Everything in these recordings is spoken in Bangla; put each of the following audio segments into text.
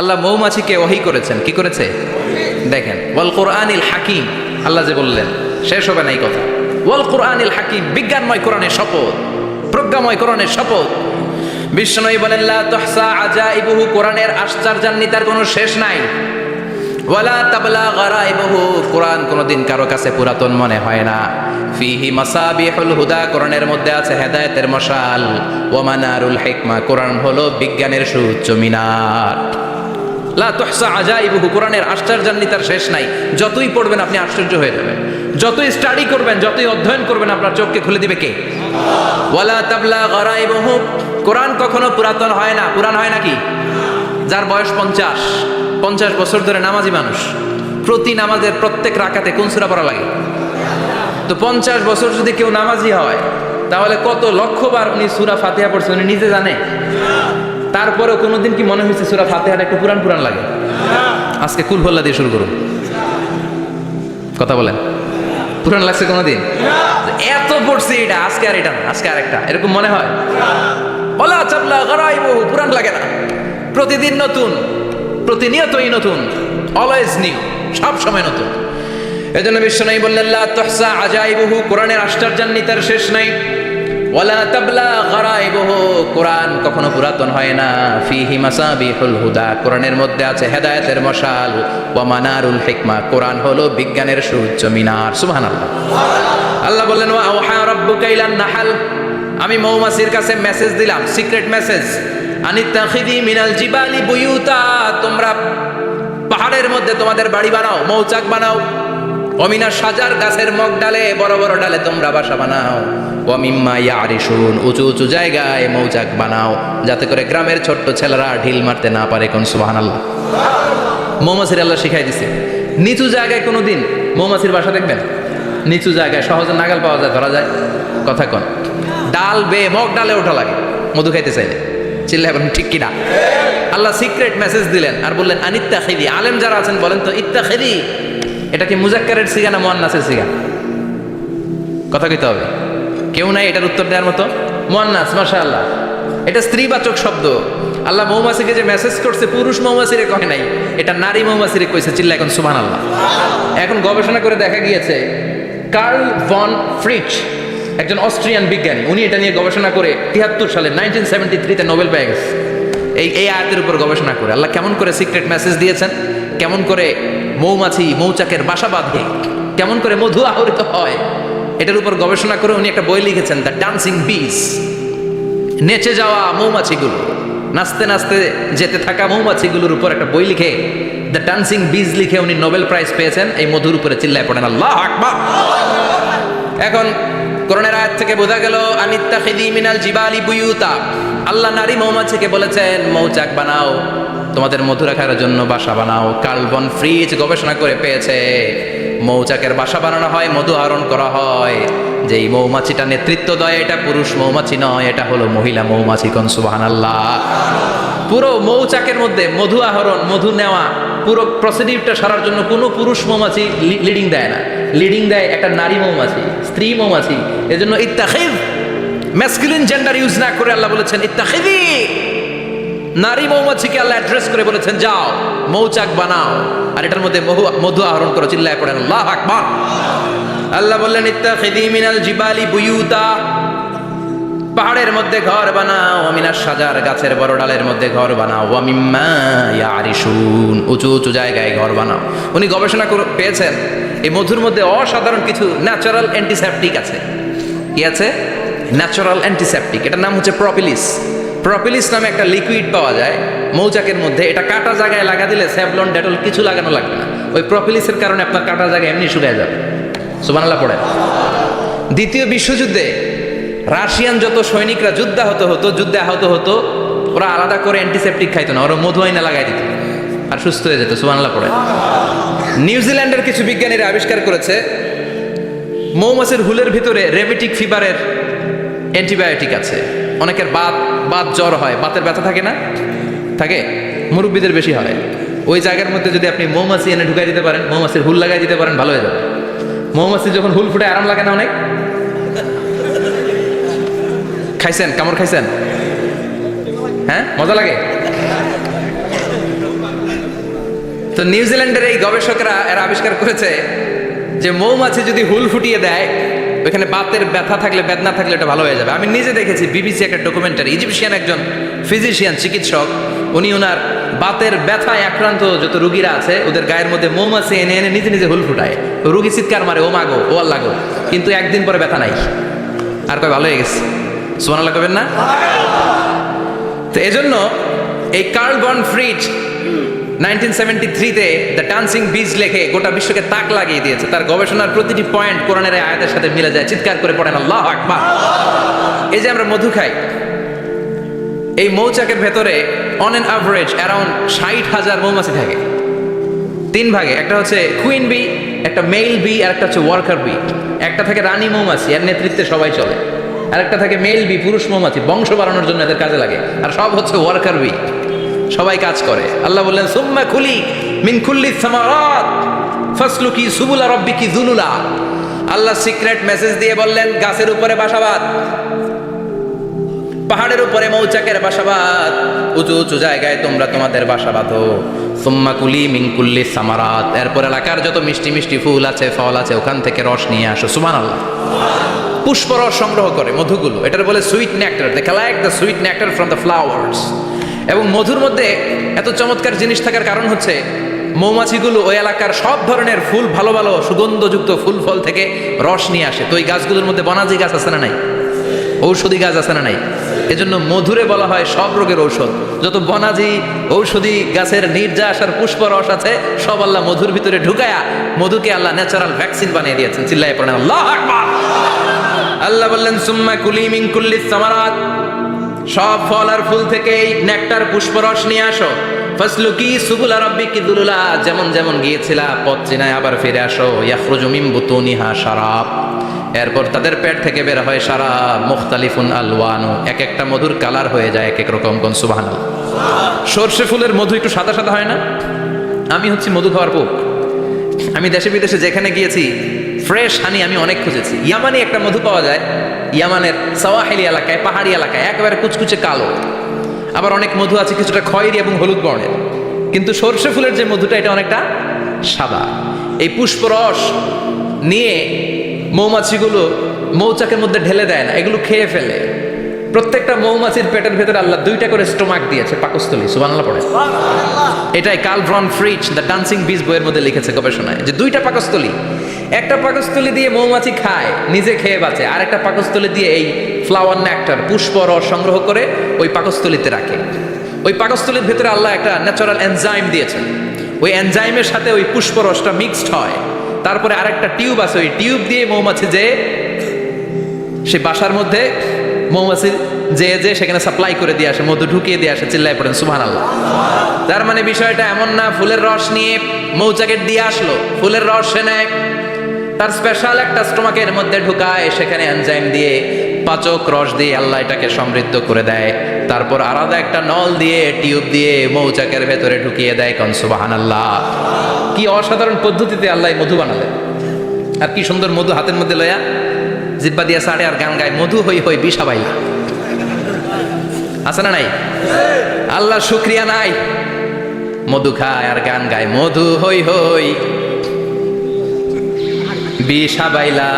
আল্লাহ মৌমাছিকে ওহী করেছেন, কি করেছে দেখেন। ওয়াল কোরআনিল হাকিম, আল্লাহ যে বললেন শেষ হবে না এই কথা। ওয়াল কোরআনিল হাকিম, বিজ্ঞানময় কোরআনের শপথ, প্রজ্ঞাময় কোরআনের শপথ। বিশ্বনবী বলেন লা তুহসা আজাইবুহু, কোরআনের আশ্চর্যান্বিতার কোনো শেষ নাই। ওয়ালা তাবলা গারাইবুহু, কোরআন কোনোদিন কারো কাছে পুরাতন মনে হয় না। ফিহি মাসাবিহুল হুদা, কোরআনের মধ্যে আছে হেদায়েতের মশাল। ওয়া মানারুল হিকমা, কোরআন হলো বিজ্ঞানের সুউচ্চ মিনার। লা তুহসা আজাইবুহু, কোরআনের আশ্চর্যান্বিতার শেষ নাই। যতই পড়বেন আপনি আশ্চর্য হয়ে যাবেন, যতই স্টাডি করবেন, যতই অধ্যয়ন করবেন, আপনার চোখকে খুলে দিবে কে? ওয়ালা তাবলা গারাইবুহু, কোরআন কখনো পুরাতন হয় না। পুরান হয় নাকি? যার বয়স 50 বছর ধরে নামাজি মানুষ, প্রতি নামাজের প্রত্যেক রাকাতে কোন সূরা পড়া লাগে? তো 50 বছর যদি কেউ নামাজি হয়, তাহলে কত লক্ষবার উনি সূরা ফাতিহা পড়ছে উনি নিজে জানে? তারপরেও কোনোদিন কি মনে হয়েছে সূরা ফাতিহাটা একটু পুরান পুরান লাগে? আজকে কুল হল্লা দিয়ে শুরু করুন, কথা বলেন। পুরান লাগছে কোনোদিন? এত পড়ছি এটা, আজকে আর এটা না, আজকে আরেকটা, এরকম মনে হয়? ওয়ালা তাবলা গারাইবুহু, পুরান লাগে না। প্রতিদিন নতুন, প্রতিনিয়তই নতুন, অলওয়েজ নিউ, সব সময় নতুন। এজন্য বিশ্বনবী বললেন লা তুহসা আজাইবুহু, কোরআনের আশ্চর্যান্বিতার শেষ নাই। ওয়ালা তাবলা গারাইবুহু, কোরআন কখনো পুরাতন হয় না। ফিহি মাসাবিহুল হুদা, কোরআনের মধ্যে আছে হেদায়েতের মশাল। ওয়া মানারুল হিকমা, কোরআন হলো বিজ্ঞানের সুউচ্চ মিনার। সুবহানাল্লাহ। আল্লাহ বললেন ওয়া আওহা রাব্বুকা ইলান নাহাল, আমি মৌমাছির কাছে মেসেজ দিলাম, সিক্রেট মেসেজ। আনিত্তাখিদি মিনাল জিবালি বুয়ুতা, তোমরা পাহাড়ের মধ্যে তোমাদের বাড়ি বানাও, মৌচাক বানাও। অমিনা সাজার, গাছের মগ ডালে, বড় বড় ডালে তোমরা বাসা বানাও। ওয়ামিম্মা ইয়ারিশুন, উঁচু উঁচু জায়গায় মৌচাক বানাও, যাতে করে গ্রামের ছোট্ট ছেলেরা ঢিল মারতে না পারে। কোন সুবহানাল্লাহ। মৌমাছির আল্লাহ শিখাই দিছে। নিচু জায়গায় কোনোদিন মৌমাছির বাসা দেখবেন? নিচু জায়গায় সহজে নাগাল পাওয়া যায়, ধরা যায়। কথা কন, ডাল বেয়ে মগ ডালে ওঠা লাগে মধু খাইতে চাইলে। চিল্লায় বলেন ঠিক কিনা? আল্লাহ সিক্রেট মেসেজ দিলেন আর বললেন আনিত্তাখিদি। আলেম যারা আছেন বলেন তো, ইত্তাখিদি এটা কি মুজাক্কারের সিগা না মুয়ান্নাসের সিগা? কথা কইতে হবে, কেউ নাই এটার উত্তর দেওয়ার মতো। মুয়ান্নাস, মাশাআল্লাহ, এটা স্ত্রীবাচক শব্দ। আল্লাহ মৌমাছিকে যে মেসেজ করছে পুরুষ মৌমাছিরে কয় নাই, এটা নারী মৌমাছিরে কইছে। চিল্লা এখন সুবহানাল্লাহ। এখন গবেষণা করে দেখা গিয়েছে, কার্ল ভন ফ্রিচ, একজন অস্ট্রিয়ান বিজ্ঞানী, উনি এটা নিয়ে গবেষণা করে 73 সালে 1973-তে নোবেল পেয়ে গেছে। এই আয়াতের উপর গবেষণা করে আল্লাহ কেমন করে সিক্রেট মেসেজ দিয়েছেন, কেমন করে মৌমাছি মৌচাকের বাসা বাঁধে, কেমন করে মধু আহরিত হয়, এটার উপর গবেষণা করে উনি একটা বই লিখেছেন, দ্য ডান্সিং বিজ। নেচে যাওয়া মৌমাছিগুলো, নাচতে নাচতে যেতে থাকা মৌমাছিগুলোর উপর একটা বই লিখে, দ্য ডান্সিং বিজ লিখে উনি নোবেল প্রাইজ পেয়েছেন এই মধুর উপরে। চিল্লায় পড়েন আল্লাহু আকবার। এখন কোরআনের আয়াত থেকে বোঝা গেল আনিত্তাখিদি মিনাল জিবালি বুয়ুতা, আল্লাহ নারী মৌমাছিকে বলেছেন মৌচাক বানাও, তোমাদের মধু রাখার জন্য বাসা বানাও। কার্ল ভন ফ্রিচ গবেষণা করে পেয়েছে মৌচাকের বাসা বানানো হয়, মধু আহরণ করা হয়। যেই মৌমাছিটা নেতৃত্ব দেয় এটা পুরুষ মৌমাছি নয়, এটা হলো মহিলা মৌমাছি। কোন সুবহানাল্লাহ। পুরো মৌচাকের মধ্যে মধু আহরণ, মধু নেওয়া, পুরো প্রসিডিউরটা সারার জন্য কোনো পুরুষ মৌমাছি লিডিং দেয় না, লিডিং দেয় একটা নারী মৌমাছি, স্ত্রী মৌমাছি। এজন্য ইত্তাখিদ, ম্যাসকুলিন জেন্ডার ইউজ না করে আল্লাহ বলেছেন ইত্তাখিদি। নারী মৌমাছিকে আল্লাহ অ্যাড্রেস করে বলেছেন যাও মৌচাক বানাও আর এটার মধ্যে মধু আহরণ করো। চিল্লায় পড়েন আল্লাহু আকবার। আল্লাহ বললেন ইত্তাখিদি মিনাল জিবালি বুয়ুতা, পাহাড়ের মধ্যে ঘর বানাও। অমিনাস সাজার, গাছের বড় ডালের মধ্যে ঘর বানাও। ওয়ামিম্মা ইয়ারিশুন, উঁচু উঁচু জায়গায় ঘর বানাও। উনি গবেষণা করে পেয়েছেন এই মধুর মধ্যে অসাধারণ কিছু ন্যাচারাল অ্যান্টিসেপটিক আছে। কি আছে? Natural antiseptic. এটার নাম হচ্ছে প্রপিলিস। প্রপিলিস নামে একটা লিকুইড পাওয়া যায় মৌচাকের মধ্যে। এটা কাটা জায়গায় লাগা দিলে স্যাভলন, ডেটল কিছু লাগানো লাগবে না। ওই প্রপিলিসের কারণে আপনার কাটা জায়গায় এমনি শুকিয়ে যাবে। সুবহানাল্লাহ পড়েন। দ্বিতীয় বিশ্বযুদ্ধে রাশিয়ান যত সৈনিকরা যুদ্ধে আহত হতো, ওরা আলাদা করে অ্যান্টিসেপটিক খাইতো না, ওরা মধু আইনা লাগাই দিত আর সুস্থ হয়ে যেত। সুবহানাল্লাহ পড়েন। নিউজিল্যান্ডের কিছু বিজ্ঞানীরা আবিষ্কার করেছে মৌমাছির হুলের ভিতরে রেমেটিক ফিভারের অ্যান্টিবায়োটিক আছে। অনেকের বাত জ্বর হয়, বাতের ব্যথা থাকে না? থাকে, মুরব্বীদের বেশি হয়। ওই জায়গার মধ্যে যদি আপনি মৌমাছি এনে ঢুকাই দিতে পারেন, মৌমাছির হুল লাগাই দিতে পারেন, ভালো হয়ে যাবে। মৌমাছি যখন হুল ফুটে আরাম লাগে না অনেক? খাইছেন? কামড় খাইছেন? হ্যাঁ, মজা লাগে। তো নিউজিল্যান্ডের এই গবেষকরা এরা আবিষ্কার করেছে যে মৌমাছি যদি হুল ফুটিয়ে দেয়, ওইখানে বাতের ব্যথা থাকলে, বেদনা থাকলে এটা ভালো হয়ে যাবে। আমি নিজে দেখেছি, বিবিসি একটা ডকুমেন্টারি, ইজিপশিয়ান একজন ফিজিশিয়ান, চিকিৎসক, উনি ওনার বাতের ব্যথায় আক্রান্ত যত রুগীরা আছে ওদের গায়ের মধ্যে মৌমাছি এনে এনে নিজে নিজে হুল ফুটায়। রুগী চিৎকার মারে, ও মাগো, ও আল্লাহ গো, কিন্তু একদিন পরে ব্যথা নাই, আর কয় ভালো হয়ে গেছে। সুবহানাল্লাহ কবেন না? তো এজন্য এই কার্ল বন ফ্রিজ 1973-তে দ্য ডান্সিং বিজ লেখে গোটা বিশ্বকে তাক লাগিয়ে দিয়েছে। তার গবেষণার প্রতিটি পয়েন্ট কোরআনের আয়াতের সাথে মিলে যায়। চিৎকার করে পড়েন আল্লাহু আকবার। এই যে আমরা মধু খাই, এই মৌচাকের ভেতরে অন অ্যান অ্যাভারেজ অ্যারাউন্ড 60,000 মৌমাছি থাকে। তিন ভাগে, একটা হচ্ছে কুইন বি, একটা মেল বি, আর একটা হচ্ছে ওয়ার্কার বি। একটা থাকে রানী মৌমাছি, এর নেতৃত্বে সবাই চলে। আর একটা থাকে মেল বি, পুরুষ মৌমাছি, বংশ বাড়ানোর জন্য এদের কাজে লাগে। আর সব হচ্ছে ওয়ার্কার বি, সবাই কাজ করে। আল্লাহ বললেন সুম্মা কুলি মিন কুল্লি সামারাত ফাসলুকি সুবুলা রাব্বিকি যুলুলা। আল্লাহ সিক্রেট মেসেজ দিয়ে বললেন, গাছের উপরে বাসাবাদ, পাহাড়ের উপরে মৌচাকের বাসাবাদ, উঁচু উঁচু জায়গায় তোমরা তোমাদের বাসা বাঁধো। সুম্মা কুলি মিন কুল্লি সামারাত, এরপর এলাকার যত মিষ্টি মিষ্টি ফুল আছে, ফল আছে, ওখান থেকে রস নিয়ে আসো। সুবহানাল্লাহ। পুষ্পরস সংগ্রহ করে মধুগুলো, এটার বলে sweet nectar. They collect the sweet nectar from the flowers. এবং মধুর মধ্যে এত চমৎকার জিনিস থাকার কারণ হচ্ছে মৌমাছিগুলো ওই এলাকার সব ধরনের ফুল, ভালো ভালো সুগন্ধযুক্ত ফুল ফল থেকে রস নিয়ে আসে। তো ওই গাছগুলোর মধ্যে বনাজি গাছ আছে না নাই? ঔষধি গাছ আছে না নাই? এজন্য মধুরে বলা হয় সব রোগের ঔষধ। যত বনাজি ঔষধি গাছের নির্যাস আর পুষ্প রস আছে, সব আল্লাহ মধুর ভিতরে ঢুকায়া মধুকে আল্লাহ ন্যাচারাল ভ্যাকসিন বানিয়ে দিয়েছেন। চিল্লায়ে পড়েন আল্লাহু আকবার। আল্লাহ বললেন সুম্মা কুলি মিন কুল্লি সামারাত, সব ফল আর ফুল থেকে নেকটার পুষ্পরস নিয়ে আসো। ফাসলুকি সুবুলা রাব্বিকি যুলুলা, যেমন যেমন গিয়েছিলা পথ চিনায় আবার ফিরে আসো। ইয়াখরুজু মিন বুতুনিহা শারাব, এরপর তাদের পেট থেকে বের হয় শারাব। মুখতালিফুন আলওয়ানু, এক একটা মধুর কালার হয়ে যায় এক এক রকম। কোন সুবহানাল্লাহ। সরষে ফুলের মধু একটু সাদা সাদা হয় না? আমি হচ্ছি মধু খাওয়ার পোক। আমি দেশে বিদেশে যেখানে গিয়েছি ফ্রেশ হানি আমি অনেক খুঁজেছি। ইয়ামানি একটা মধু পাওয়া যায়, ইয়ামানের সাওয়াহিলি এলাকায়, পাহাড়ি এলাকায়, একেবারে কুচকুচে কালো। আবার অনেক মধু আছে কিছুটা খয়েরি এবং হলুদ বর্ণের। কিন্তু সরষে ফুলের যে মধুটা, এটা অনেকটা সাদা। এই পুষ্পরস নিয়ে মৌমাছিগুলো মৌচাকের মধ্যে ঢেলে দেয় না, এগুলো খেয়ে ফেলে। প্রত্যেকটা মৌমাছির পেটের ভেতরে আল্লাহ 2টা করে স্টোমাক দিয়েছে, পাকস্থলী। সুবহানাল্লাহ পড়ে। এটাই Karl von Frisch the dancing bees বইয়ের মধ্যে লিখেছে গবেষণায়, যে 2টা পাকস্থলী। একটা পাকস্থলী দিয়ে মৌমাছি খায়, নিজে খেয়ে বাঁচে। আর একটা পাকস্থলী দিয়ে এই ফ্লাওয়ার নেক্টার, পুষ্প রস সংগ্রহ করে ওই পাকস্থলীতে রাখে। ওই পাকস্থলীর ভেতরে আল্লাহ একটা ন্যাচারাল এনজাইম দিয়েছেন। ওই এনজাইমের সাথে ওই পুষ্প রসটা মিক্সড হয়। তারপরে আরেকটা টিউব আছে, ওই টিউব দিয়ে মৌমাছি যে সে বাসার মধ্যে মৌমাছি যে সেখানে সাপ্লাই করে দিয়ে আসে, মধু ঢুকিয়ে দিয়ে আসে। চিল্লায় পড়েন সুবহানাল্লাহ। তার মানে বিষয়টা এমন না ফুলের রস নিয়ে মৌচাকের দিয়ে আসলো, ফুলের রস সে নেয়, তার স্পেশাল একটা স্টোমাকের মধ্যে ঢুকায়, সেখানে এনজাইম দিয়ে, পাচক রস দিয়ে আল্লাহ এটাকে সমৃদ্ধ করে দেয়। তারপর আলাদা একটা নল দিয়ে, টিউব দিয়ে মৌচাকের ভেতরে ঢুকিয়ে দেয়। কোন সুবহানাল্লাহ। কি অসাধারণ পদ্ধতিতে আল্লাহ মধু বানালেন। আর কি সুন্দর মধু হাতের মধ্যে লয়া জিব্বা দিয়া সাড়ে আর গান গায়, মধু হই হই বিষাবাই। আছে না নাই? আল্লাহ শুকরিয়া নাই? মধু খায় আর গান গায়, মধু হই হই বিষাবাইলা,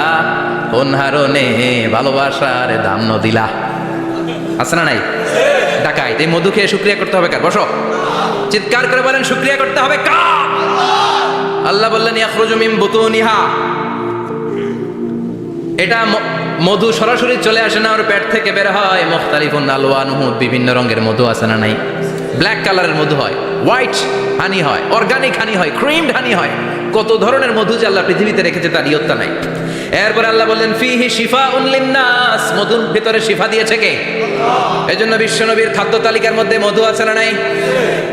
অনহারণে ভালোবাসার দাম নদিলা। আছে না নাই? ডাকাইত। এই মধু খেয়ে শুকরিয়া করতে হবে কার? বসো, চিৎকার করে বলেন শুকরিয়া করতে হবে কার? আল্লাহ বললেন ইয়াখরুজু মিন বুতুনিহা, এটা মধু সরাসরি চলে আসে না, ওর পেট থেকে বের হয়। মুখতালিফুন আলওয়ানুহু, বিভিন্ন রঙের মধু আছে না নাই? ব্ল্যাক কালারের মধু হয়, হোয়াইট হানি হয়, অর্গানিক হানি হয়, ক্রিমড হানি হয়। কত ধরনের মধু যে আল্লাহ পৃথিবীতে রেখেছে তার ইয়ত্তা নাই। এরপরে আল্লাহ বললেন ফিহি শিফাউন লিন্নাস, মধুর ভিতরে শিফা দিয়েছে কে? এজন্য বিশ্বনবীর খাদ্য তালিকার মধ্যে মধু আছে না নাই?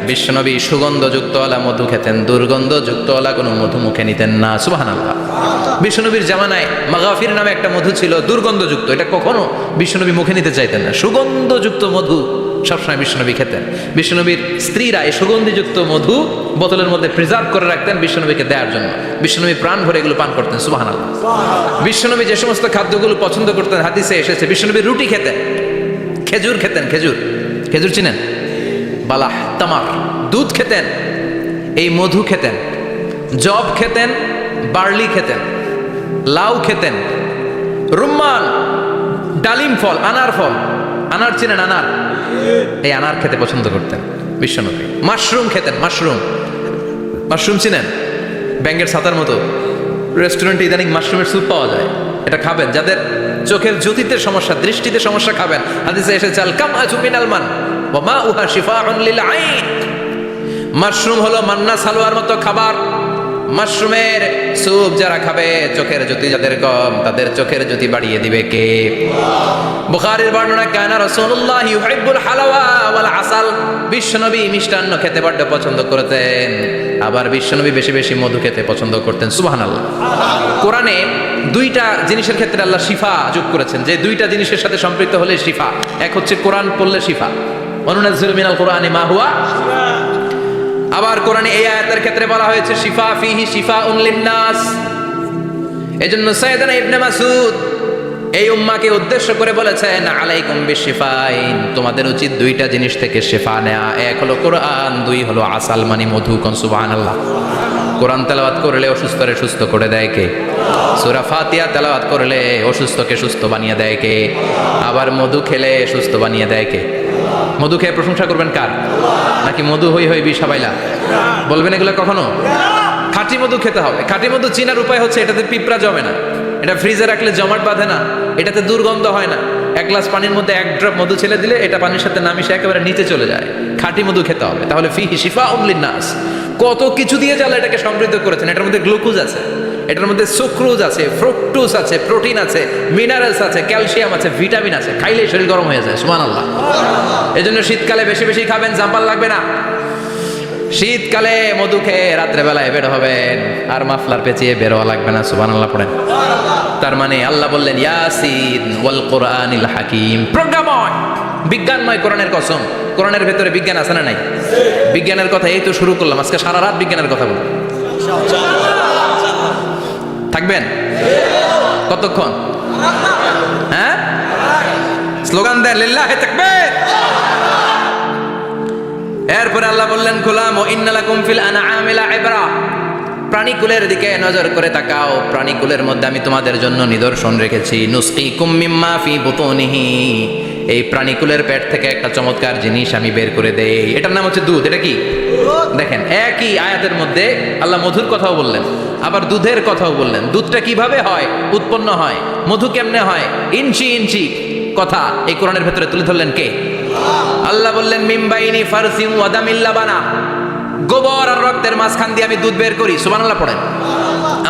বিশ্বনবী সুগন্ধযুক্তওয়ালা মধু খেতেন, দুর্গন্ধযুক্তওয়ালা কোনো মধু মুখে নিতেন না। সুবহানাল্লাহ। বিশ্বনবীর জামানায় মাগাফির নামে একটা মধু ছিল, দুর্গন্ধযুক্ত। এটা কখনো বিশ্বনবী মুখে নিতে চাইতেন না। সুগন্ধযুক্ত মধু সবসময় বিশ্বনবী খেতেন। বিশ্বনবীর স্ত্রীরা এই সুগন্ধিযুক্ত মধু বোতলের মধ্যে প্রিজার্ভ করে রাখতেন বিশ্বনবীকে দেওয়ার জন্য। বিশ্বনবী প্রাণ ভরে এগুলো পান করতেন। সুবহানাল্লাহ। বিশ্বনবী যে সমস্ত খাদ্যগুলো পছন্দ করতেন হাদিসে এসেছে, বিশ্বনবী রুটি খেতেন, খেজুর খেতেন। খেজুর, খেজুর চিনেন? বালাহ, তামার, দুধ খেতেন। এই মধু খেতেন, জব খেতেন, বার্লি খেতেন, লাউ খেতেন, রুম্মান, ডালিম ফল, আনার ফল, আনার চিনেন আনার, এই আনার খেতে পছন্দ করতেন বিশ্বনবী। মাশরুম খেতেন, মাশরুম, মাশরুম চিনেন, ব্যাঙ্গের ছাতার মতো। রেস্টুরেন্টে ইদানিং মাশরুমের স্যুপ পাওয়া যায়, এটা খাবেন। যাদের চোখের জ্যোতিতে সমস্যা, দৃষ্টিতে সমস্যা, খাবেন। হাদিসে এসেছে আল কামআতু মিনাল মান ওয়া মাউহা শিফাউন লিল আইন। মাশরুম হলো মান্না সালোয়ার মতো খাবার। মাশরুমের স্যুপ যারা খাবে, চোখের জ্যোতি যাদের কম, তাদের চোখের জ্যোতি বাড়িয়ে দিবে কে? বুখারীর বর্ণনা, কানা রাসূলুল্লাহ ইউহিব্বুল হালাওয়া ওয়াল আসাল। বিশ্বনবী মিষ্টান্ন খেতে বড় পছন্দ করতেন, আবার বিশ্বনবী বেশি বেশি মধু খেতে পছন্দ করতেন। সুবহানাল্লাহ। কোরআনে দুইটা জিনিসের ক্ষেত্রে আল্লাহ শিফা যোগ করেছেন, যে দুইটা জিনিসের সাথে সম্পৃক্ত হলে শিফা। এক হচ্ছে কোরআন পড়লে শিফা, ওয়ানুনাজ্জিলু মিনাল কুরআনি মা হুয়া। আবার কোরআনে এই আয়াতের ক্ষেত্রে বলা হয়েছে শিফা ফিহি শিফাউন লিন্নাস। এজন্য সাইয়েদনা ইবনে মাসউদ এই উম্মাহকে উদ্দেশ্য করে বলেছেন, আলাইকুম বিশিফাইন, তোমাদের উচিত দুইটা জিনিস থেকে শিফা নেওয়া। এক হলো কোরআন, দুই হলো আসাল মানে মধু। কোন সুবহানাল্লাহ। কোরআন তেলাওয়াত করলে অসুস্থরে সুস্থ করে দেয় কে? সূরা ফাতিহা তেলাওয়াত করলে অসুস্থকে সুস্থ বানিয়ে দেয় কে? আবার মধু খেলে সুস্থ বানিয়ে দেয় কে? মধু খেয়ে প্রশংসা করবেন কার? নাকি মধু হই হই বিষ হাবাইলা বলবেন এগুলো কখনো? খাঁটি মধু খেতে হবে। খাঁটি মধু চিনার উপায় হচ্ছে এটাতে পিঁপড়া জমে না, এটা ফ্রিজে রাখলে জমাট বাঁধে না, এটাতে দুর্গন্ধ হয় না। এক গ্লাস পানির মধ্যে এক ড্রপ মধু ছেলে দিলে এটা পানির সাথে না মিশে একেবারে নিচে চলে যায়। খাঁটি মধু খেতে হবে। তাহলে ফিহি শিফাউন লিন্নাস। কত কিছু দিয়ে জাল এটাকে সমৃদ্ধ করেছেন। এটার মধ্যে গ্লুকোজ আছে, এটার মধ্যে সুক্রোজ আছে, ফ্রুক্টোজ আছে, প্রোটিন আছে, মিনারেলস আছে, ক্যালসিয়াম আছে, ভিটামিন আছে। খাইলেই শরীর গরম হয়ে যায়। সুবহানাল্লাহ। এজন্য শীতকালে বেশি বেশি খাবেন, জাম্পাল লাগবে না। শীতকালে মধু খেয়ে রাত্রে বেলায় বের হবেন, আর মাফলার পেঁচিয়ে বেরোয়া লাগবে না। সুবহানাল্লাহ পড়েন। তার মানে আল্লাহ বললেন ইয়াসিন ওয়াল কোরআনিল হাকিম, প্রজ্ঞাময়, বিজ্ঞানময় কোরআনের কসম। কোরআনের ভেতরে বিজ্ঞান আছে না নাই? বিজ্ঞানের কথা এই তো শুরু করলাম, আজকে সারা রাত বিজ্ঞানের কথা বলবো। থাকবেন কতক্ষণ? হ্যাঁ, স্লোগান দেন লিল্লাহি তাকবীর। এরপরে আল্লাহ বললেন, গোলাম ও ইন্নালাকুম ফিল আনআমি লাইবরা, প্রাণীকুলের দিকে নজর করে তাকাও। প্রাণীকুলের মধ্যে আমি তোমাদের জন্য নিদর্শন রেখেছি। নুসকিকুম মিম্মা ফি বুতুনিহি, এই প্রাণীকুলের পেট থেকে একটা চমৎকার জিনিস আমি বের করে দেই, এটার নাম হচ্ছে দুধ। এটা কি? দেখেন, একই আয়াতের মধ্যে আল্লাহ মধুর কথাও বললেন, আবার দুধের কথাও বললেন। দুধটা কিভাবে হয়, উৎপন্ন হয়, মধু কেমনে হয়, ইঞ্চি ইঞ্চি কথা এই কোরআনের ভেতরে তুলে ধরলেন কে? আল্লাহ বললেন, মিমবাইনি ফারসিম ওয়া দামিল লাবানা, গোবর আর রক্তের মাঝখান দিয়ে আমি দুধ বের করি। সুবহানাল্লাহ পড়েন।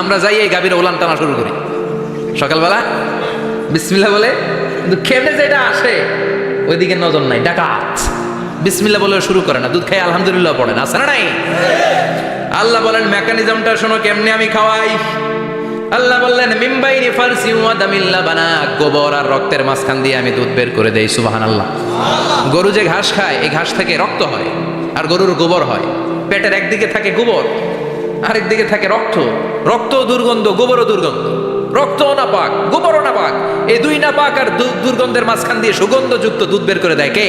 আমরা যাই এই গাভীর ওলান টানা শুরু করি সকালবেলা বিসমিল্লাহ বলে, কিন্তু খেতে যেটা আসে ওইদিকে নজর নাই, ডাকাত। বিসমিল্লাহ বলে শুরু করে না, দুধ খাই আলহামদুলিল্লাহ পড়েন, আছে না নাই? আল্লাহ বলেন মেকানিজমটা শোনো কেমনে আমি খাওয়াই। আল্লাহ বললেন, মিমবাইনি ফারসি ওয়া দামিল লাবানা, গোবর আর রক্তের মাঝখান দিয়ে আমি দুধ বের করে দেই। সুবহানাল্লাহ। গরু যে ঘাস খায়, এই ঘাস থেকে রক্ত হয় আর গরুর গোবর হয়। পেটের একদিকে থাকে গোবর, আরেক দিকে থাকে রক্ত। রক্ত দুর্গন্ধ, গোবরও দুর্গন্ধ। রক্তও না পাক, গোবরও না পাক, এই দুই না পাক আর দুর্গন্ধের মাঝখান দিয়ে সুগন্ধযুক্ত দুধ বের করে দেয় কে?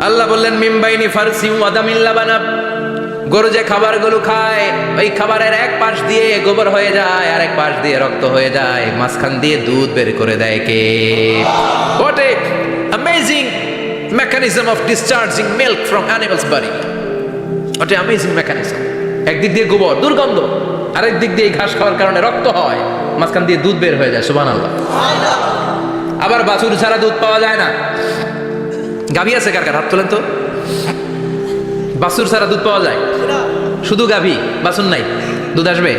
আল্লাহ বললেন, মিমবাইনি ফারসি ওয়া দামিল লাবানা, গরু যে খাবারগুলো খায় ওই খাবারের এক পাশ দিয়ে গোবর হয়ে যায়, আর এক পাশ দিয়ে রক্ত হয়ে যায়, মাঝখান দিয়ে দুধ বের করে দেয় কে? What a amazing mechanism of discharging milk from animal's body. What a amazing mechanism. একদিক দিয়ে গোবর দুর্গন্ধ, আরেক দিক দিয়ে ঘাস খাওয়ার কারণে রক্ত হয়, মাঝখান দিয়ে দুধ বের হয়ে যায়। সুবহানাল্লাহ। আবার বাছুর ছাড়া দুধ পাওয়া যায় না। গাভী আছে কার কার? হাত তোলেন তো। বাছুর ছাড়া দুধ পাওয়া যায়? শুধু গাভী, বাছুর নাই, দুধ আসবে?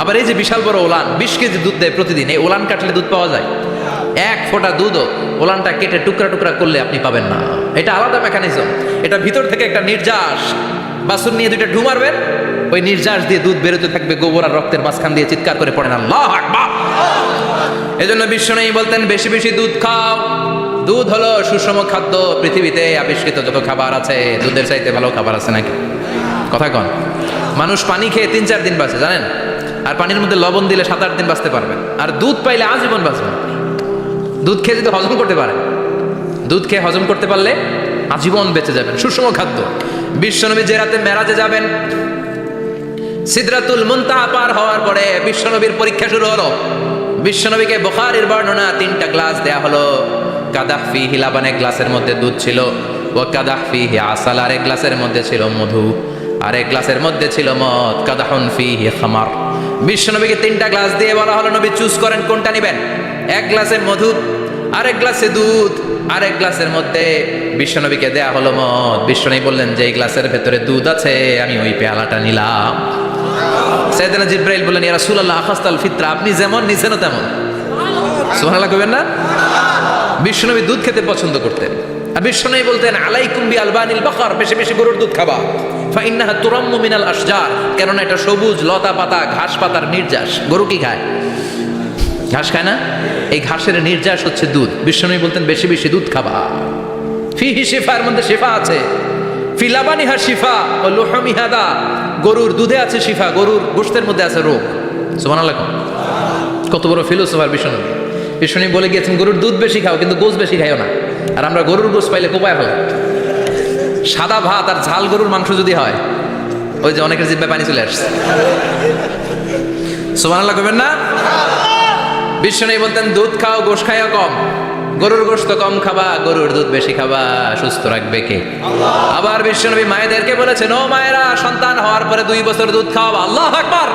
আবার এই যে বিশাল বড় ওলান, 20 কেজি দুধ দেয় প্রতিদিন, এই ওলান কাটলে দুধ পাওয়া যায়? এক ফোঁটা দুধও ওলানটা কেটে টুকরা টুকরা করলে আপনি পাবেন না। এটা আলাদা মেকানিজম। এটা ভিতর থেকে একটা নির্যাস, বাছুর নিয়ে দুইটা ঢু মারবেন, ওই নির্যাস দিয়ে দুধ বেরোতে থাকবে, গোবর আর রক্তের মাঝখান দিয়ে চিৎকার করে পড়েন আল্লাহু আকবার। এজন্য বিশ্বনবী বলতেন, বেশি বেশি দুধ খাও। দুধ হলো সুষম খাদ্য। পৃথিবীতে আবিষ্কৃত যত খাবার আছে, দুধের চাইতে ভালো খাবার আছে নাকি? কথা কন। মানুষ পানি খেয়ে 3-4 দিন বাঁচে জানেন, আর পানির মধ্যে লবণ দিলে 7-8 দিন বাঁচতে পারবেন। আর দুধ পাইলে আজীবন বাঁচবেন। দুধ খেয়ে যদি হজম করতে পারেন, দুধ খেয়ে হজম করতে পারলে আজীবন বেঁচে যাবেন। সুষম খাদ্য। বিশ্বনবী যে রাতে মেরাজে যাবেন, সিদরাতুল মুনতাহা পার হওয়ার পরে বিশ্বনবীর পরীক্ষা শুরু হলো। বিশ্বনবীকে বুখারীর বর্ণনা 3টা গ্লাস দেয়া হলো। কাদাহ ফিহি লাবান, এক গ্লাসের মধ্যে দুধ ছিল, ওয়া কাদাহ ফিহি আসাল, আর এক গ্লাসের মধ্যে ছিল মধু, আর এক গ্লাসের মধ্যে ছিল মদ। কাদাহুন ফিহি খামার। বিশ্বনবীকে 3টা গ্লাস দিয়ে বলা হলো, নবী চুজ করেন কোনটা নেবেন। এক গ্লাসে মধু, আরেক গ্লাসে দুধ, আরেক গ্লাসের মধ্যে বিশ্বনবীকে দেয়া হলো মদ। বিশ্বনবী বললেন যে এই গ্লাসের ভেতরে দুধ আছে, আমি ওই পেয়ালাটা নিলাম। সাইয়েদনা জিবরাইল বললেন, ইয়া রাসূলুল্লাহ আখাস্তাল ফিতরা, আপনি যেমন নিছেনও তেমন। সুবহানাল্লাহ কইবেন না? বিশ্বনবী দুধ খেতে পছন্দ করতেন। আর বিশ্বনবী বলতেন, আলাইকুম বি আলবানিল বাকার, বেশি বেশি গরুর দুধ খাবা। ফা ইন্নাহা তুরাম্মু মিনাল আশজার, কেননা এটা সবুজ লতা পাতা ঘাস পাতার নির্যাস। গরু কি খায়? ঘাস খায় না? এই ঘাসের নির্যাস হচ্ছে দুধ। বিশ্বনবী বলতেন বেশি বেশি দুধ খাবা। ফিহি শিফা, এর মধ্যে শিফা আছে। ফি লাবানিহা শিফা ও লুহমিহা দা, গরুর দুধে আছে শিফা, গরুর গোশতের মধ্যে আছে রোগ। সুবহানাল্লাহ। কত বড় ফিলোসোফার বিশ্বনবী। বিশ্বনবী বলে গিয়েছেন গরুর দুধ বেশি খাও, কিন্তু গোশ বেশি খাইও না। আর আমরা গরুর গোশ পাইলে কোপায় ফেলা। সাদা ভাত আর ঝাল গরুর মাংস যদি হয়, ওই যে অনেকের জিহ্বায় পানি চলে আসছে। সুবহানাল্লাহ কইবেন না? বিশ্বনবী বলতেন দুধ খাও, গোশ খাইও কম। গরুর গোশত কম খাবা, গরুর দুধ বেশি খাবা। সুস্থ রাখবে কে? আল্লাহ। আবার বিশ্বনবী মায়েদেরকে বলেছেন, ও মায়েরা, সন্তান হওয়ার পরে 2 বছর দুধ খাওয়াবা। আল্লাহু আকবার।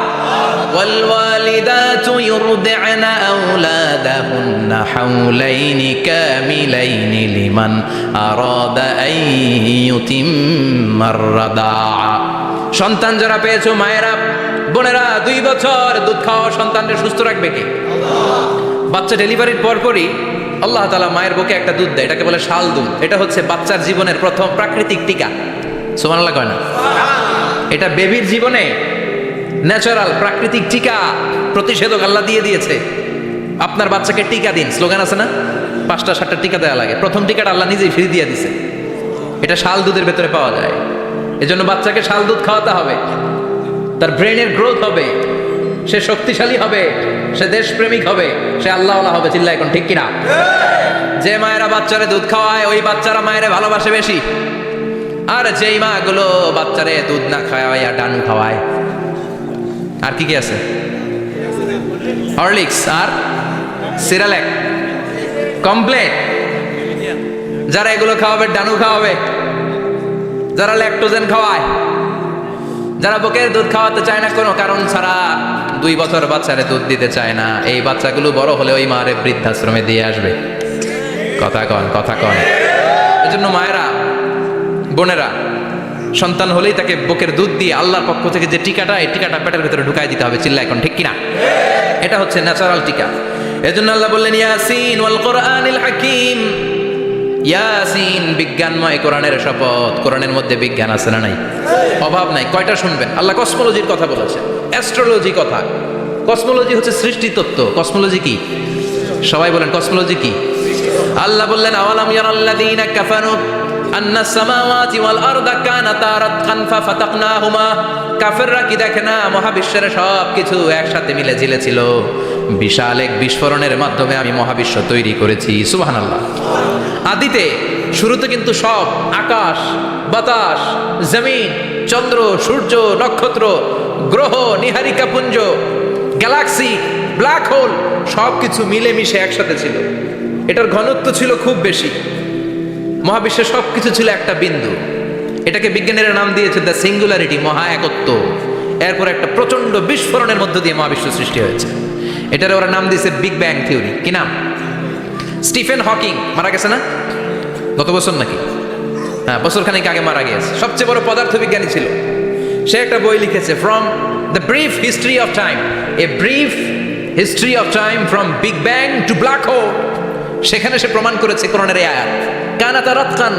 ওয়াল ওয়ালিদাতু ইউরদি'না আওলাদাহুন্না হাওলাইনি কামিলাইনি লিমান আরাদা আন ইউতিম্মার রাদাআ। সন্তান যারা পেয়েছো মায়েরা, বোনেরা, 2 বছর দুধ খাওয়া সন্তানকে সুস্থ রাখবে কে? আল্লাহ। বাচ্চা ডেলিভারির পরপরই আল্লাহ তাআলা মায়ের বুকে একটা দুধ দেয়, এটাকে বলে শাল দুধ। এটা হচ্ছে বাচ্চার জীবনের প্রথম প্রাকৃতিক টিকা। সুবহানাল্লাহ কয় না? এটা বেবির জীবনে ন্যাচারাল প্রাকৃতিক টিকা, প্রতিষেধক আল্লাহ দিয়ে দিয়েছে। আপনার বাচ্চাকে টিকা দিন, স্লোগান আছে না? 5টা 7টা টিকা দেওয়া লাগে। প্রথম টিকাটা আল্লাহ নিজেই ফ্রি দিয়ে দিছে। এটা শাল দুধের ভেতরে পাওয়া যায়। এজন্য বাচ্চাকে শাল দুধ খাওয়াতে হবে। তার ব্রেনের গ্রোথ হবে, সে শক্তিশালী হবে, সে দেশপ্রেমিক হবে, সে আল্লাহওয়ালা হবে। চিল্লা এখন ঠিক কিনা? যে মায়েরা বাচ্চারে দুধ খাওয়ায়, ওই বাচ্চারা মায়েরে ভালোবাসে বেশি। আর যেই মা গুলো বাচ্চারে দুধ না খাওয়ায় আর ডানু খাওয়ায়, আর কি কি আছে, হরলিক্স আর সিরালেক, কমপ্লেন, যারা এগুলো খাওয়াবে, ডানু খাওয়াবে, যারা ল্যাকটোজেন খাওয়ায়, যারা বুকের দুধ খাওয়াতে চায় না কোনো কারণ ছাড়া, 2 বছর বাচ্চারে দুধ দিতে চায় না, এই বাচ্চাগুলো বড় হলে ওই মারে বৃদ্ধাশ্রমে দিয়ে আসবে। কথা কন, কথা কন। এজন্য মায়েরা, বোনেরা, সন্তান হলেই তাকে বুকের দুধ দিয়ে আল্লাহর পক্ষ থেকে যে টিকাটা, এই টিকাটা পেটের ভিতরে ঢুকাই দিতে হবে। চিল্লা এখন ঠিক কিনা? এটা হচ্ছে ন্যাচারাল টিকা। এজন্য আল্লাহ বললেন, ইয়াসিন ওয়াল কোরআনিল হাকিম। ইয়াসিন, বিজ্ঞানময় কোরআনের শপথ। কোরআনের মধ্যে বিজ্ঞান আছে না নাই? অভাব নাই। কয়টা শুনবেন? আল্লাহ কসমোলজির কথা বলেছে, অ্যাস্ট্রোলজি কথা। কসমোলজি হচ্ছে সৃষ্টি তত্ত্ব। কসমোলজি কি? সবাই বলেন কসমোলজি কি? আল্লাহ বললেন, আওয়ালাম ইয়ারাল্লাযীনা কাফারু আন্নাস সামাওয়াতি ওয়াল আরদা কানাতা রাতকান ফাফাতাকনাহুমা। কাফেররা কি দেখে না মহাবিশ্বের সব কিছু একসাথে মিলে ঝিলে ছিল, বিশাল এক বিস্ফোরণের মাধ্যমে আমি মহাবিশ্ব তৈরি করেছি। সুবহানাল্লাহ। আদিতে, শুরুতে কিন্তু সব আকাশ, বাতাস, জমিন, চন্দ্র, সূর্য, নক্ষত্র, গ্রহ, নীহারিকা পুঞ্জ, গ্যালাক্সি, ব্ল্যাক হোল, সবকিছু মিলেমিশে একসাথে ছিল। এটার ঘনত্ব ছিল খুব বেশি। মহাবিশ্বের সবকিছু ছিল একটা বিন্দু। এটাকে বিজ্ঞানীরা নাম দিয়েছে দ্য সিঙ্গুলারিটি, মহা একত্ব। এরপর একটা প্রচন্ড বিস্ফোরণের মধ্য দিয়ে মহাবিশ্ব সৃষ্টি হয়েছে। এটার ওরা নাম দিয়েছে বিগ ব্যাং থিওরি। কি নাম? স্টিফেন হকিং মারা গেছে না গত বছর নাকি? হ্যাঁ, বছরখানেক আগে মারা গিয়েছে। সবচেয়ে বড় পদার্থবিজ্ঞানী ছিল। সে একটা বই লিখেছে, from the brief history of time, a brief history of time from big bang two black hole. সেখানে সে প্রমাণ করেছে কোরআনের এই আয়াত, কানাতা রাতকান,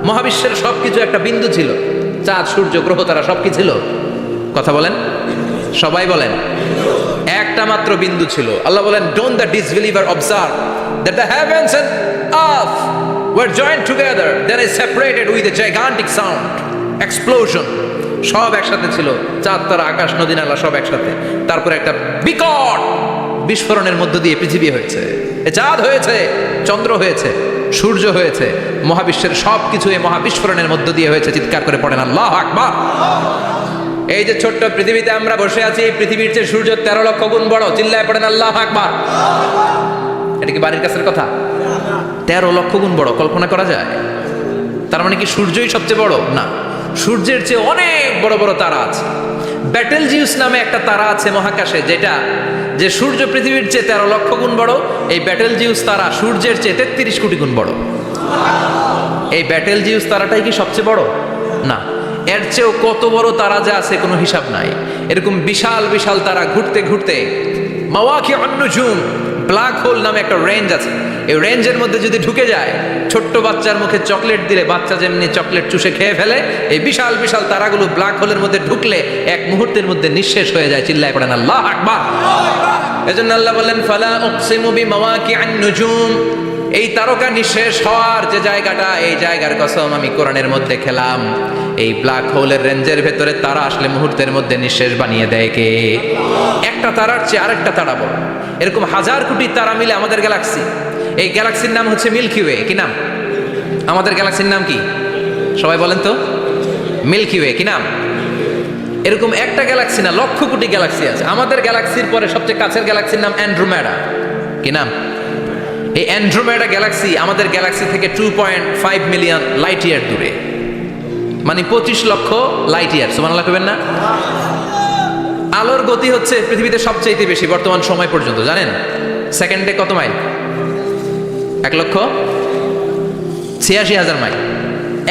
মহাবিশ্বের সবকিছু একটা বিন্দু ছিল। চাঁদ, সূর্য, গ্রহ, তারা সব কি ছিল? কথা বলেন, সবাই বলেন। একটা মাত্র বিন্দু ছিল। আল্লাহ বলেন, don't the disbeliever observe that the heavens and earth were joined together, then is separated with a gigantic sound, explosion. সব একসাথে ছিল, চাঁদ, তারা, আকাশ, নদী, নালা সব একসাথে। তারপরে একটা বিকট বিস্ফোরণের মধ্য দিয়ে পৃথিবী হয়েছে। এ চাঁদ হয়েছে, চন্দ্র হয়েছে, সূর্য হয়েছে, মহাবিশ্বের সব কিছু এই মহাবিস্ফোরণের মধ্য দিয়ে হয়েছে। চিৎকার করে পড়েন আল্লাহু আকবার। এই যে ছোট্ট পৃথিবীতে আমরা বসে আছি, এই পৃথিবীর চেয়ে সূর্য 13 লক্ষ গুণ বড়। চিল্লায় পড়েন আল্লাহু আকবার। এটা কি বাড়ির কাছের কথা? 13 লক্ষ গুণ বড়, কল্পনা করা যায়? তার মানে কি সূর্যই সবচেয়ে বড়? না, সূর্যের চেয়ে অনেক বড় বড় তারা আছে। ব্যাটেলজিউস নামে একটা তারা আছে মহাকাশে, যেটা যে সূর্য পৃথিবীর চেয়ে 13 লক্ষ গুণ বড়। এই ব্যাটেলজিউস তারা সূর্যের চেয়ে 33 কোটি গুণ বড়। এই ব্যাটেলজিউস তারাটাই কি সবচেয়ে বড়? না, এর চেয়েও কত বড় তারা যে আছে কোনো হিসাব নাই। এরকম বিশাল বিশাল তারা ঘুরতে ঘুরতে মাওয়াকিউন নুজুম, ব্ল্যাক হোল নামে একটা রেঞ্জ আছে। এই রেঞ্জের মধ্যে যদি ঢুকে যায়, ছোট্ট বাচ্চার মুখে চকলেট দিলে বাচ্চা যেমনি চকলেট চুষে খেয়ে ফেলে, এই বিশাল বিশাল তারাগুলো ব্ল্যাক হোলের মধ্যে ঢুকলে এক মুহূর্তের মধ্যে নিঃশেষ হয়ে যায়। চিল্লায় পড়েন আল্লাহু আকবার। এজন্য আল্লাহ বললেন ফালা উকসিমু বিমাওয়াকিআন নুজুম, এই তারকা নিঃশেষ হওয়ার যে জায়গাটা, এই জায়গার কসম আমি কোরআনের মধ্যে খেলাম। এই ব্ল্যাক হোলের রেঞ্জের ভেতরে তারা আসলে মুহূর্তের মধ্যে নিঃশেষ বানিয়ে দেয় কে? একটা তারার চেয়ে আরেকটা তারা বড়। এরকম হাজার কোটি তারা মিলে আমাদের গ্যালাক্সি। এই গ্যালাক্সির নাম হচ্ছে মিল্কি ওয়ে। কি নাম? আমাদের গ্যালাক্সির নাম কি? সবাই বলেন তো। Milky Way. কি নাম? এরকম একটা গ্যালাক্সি না, লক্ষ কোটি গ্যালাক্সি আছে। আমাদের গ্যালাক্সির পরে সবচেয়ে কাছের গ্যালাক্সির নাম অ্যান্ড্রোমেডা। কি নাম? এই অ্যান্ড্রোমেডা গ্যালাক্সি আমাদের গ্যালাক্সি থেকে 2.5 মিলিয়ন লাইট ইয়ার দূরে, মানে 25 লক্ষ লাইট ইয়ার। সুবহানাল্লাহ কইবেন না? আলোর গতি হচ্ছে পৃথিবীতে সবচেয়ে বেশি বর্তমান সময় পর্যন্ত, জানেন? সেকেন্ডে কত মাইল? 1,86,000 মাইল।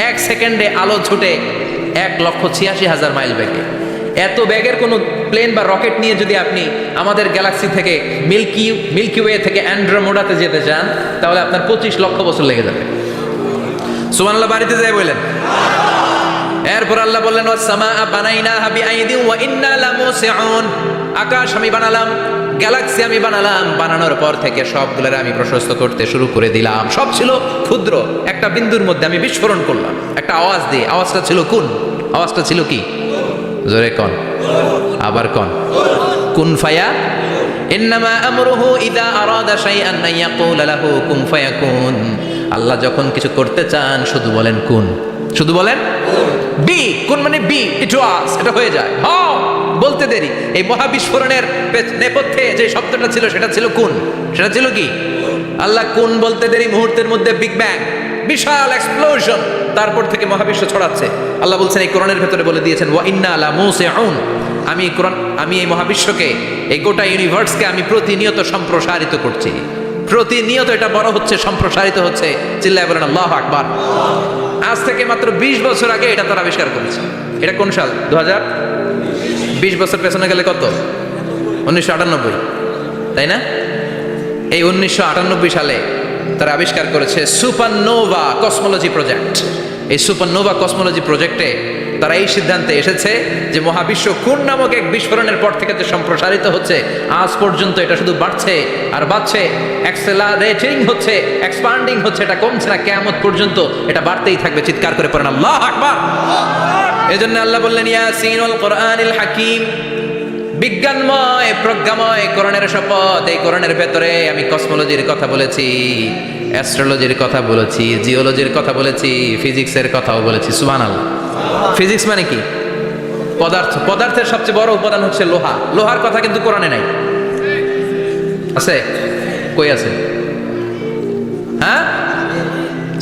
এক সেকেন্ডে আলো ছুটে 1,86,000 মাইল বেগে। এত ব্যাগের কোনো প্লেন বা রকেট নিয়ে যদি আপনি আমাদের গ্যালাক্সি থেকে মিল্কি ওয়ে থেকে অ্যান্ড্রোমেডাতে যেতে চান, তাহলে আপনার 25 লক্ষ বছর লেগে যাবে। সুবহানাল্লাহ বাড়িতে যাই বলেন। এরপর আল্লাহ বললেন ওয়াস-সামাআ বানাইনাহা বিআইদিন ওয়া ইন্না লামুসিউন, আকাশ আমি বানালাম, গ্যালাক্সি আমি বানালাম, বানানোর পর থেকে সবগুলোর আমি প্রশস্ত করতে শুরু করে দিলাম। সব ছিল ক্ষুদ্র, একটা বিন্দুর মধ্যে আমি বিস্ফোরণ করলাম একটা আওয়াজ দিয়ে। আওয়াজটা ছিল কুন। আওয়াজটা ছিল কি? জোরে কোন, আবার কোন। কুন ফায়া ইন্নামা আমরুহু ইযা আরাদা শাইআন আন ইয়াকুলা লাহু কুন ফায়াকুন। আল্লাহ যখন কিছু করতে চান শুধু বলেন কুন, শুধু বলেন বি। কুন মানে বি, ইট ওয়াজ, এটা হয়ে যায়। হও বলতে দেরি। এই মহাবিস্ফোরণের নেপথ্যে যে শব্দটা ছিল সেটা ছিল কুন। সেটা ছিল কি? আল্লাহ কুন বলতে দেরি, মুহূর্তের মধ্যে বিগ ব্যাং, বিশাল এক্সপ্লোশন, তারপর থেকে মহাবিশ্ব ছড়াচ্ছে। আল্লাহ বলছেন এই কোরআনের ভেতরে বলে দিয়েছেন ওয়া ইন্না লামুসিউন, আমি এই কোরআন, আমি এই মহাবিশ্বকে, এই গোটা ইউনিভার্সকে আমি প্রতিনিয়ত সম্প্রসারিত করছি। প্রতিনিয়ত এটা বড় হচ্ছে, সম্প্রসারিত হচ্ছে। চিল্লায় বলেন আল্লাহু আকবার। আজ থেকে মাত্র 20 বছর আগে এটা তারা আবিষ্কার করেছে। এটা কোন সাল? 2020 বছর পেছনে গেলে কত? 1998, তাই না? এই 1998 সালে তারা আবিষ্কার করেছে সুপারনোভা কসমোলজি প্রজেক্ট। এই সুপারনোভা কসমোলজি প্রজেক্টে তারা এই সিদ্ধান্তে এসেছে যে মহাবিশ্ব কোন নামক এক বিস্ফোরণের পর থেকে যে সম্প্রসারিত হচ্ছে, আজ পর্যন্ত এটা শুধু বাড়ছে আর বাড়ছে, অ্যাক্সেলারেটিং হচ্ছে, এক্সপান্ডিং হচ্ছে, এটা কমছে না। কিয়ামত পর্যন্ত এটা বাড়তেই থাকবে। চিৎকার করে পড়েন আল্লাহু আকবার। এজন্য আল্লাহ বললেন ইয়াসিন ওয়াল কোরআনিল হাকিম, বিজ্ঞানময় প্রজ্ঞাময় কোরআনের শপথ। এই কোরআনের ভেতরে আমি কসমোলজির কথা বলেছি, অ্যাস্ট্রোলজির কথা বলেছি, জিওলজির কথা বলেছি, ফিজিক্সের কথাও বলেছি। সুবহানাল্লাহ। ফিজিক্স মানে কি? পদার্থ। পদার্থের সবচেয়ে বড় উপাদান হচ্ছে লোহা। লোহার কথা কিন্তু কোরআনে নাই। আছে? কই আছে? হ্যাঁ,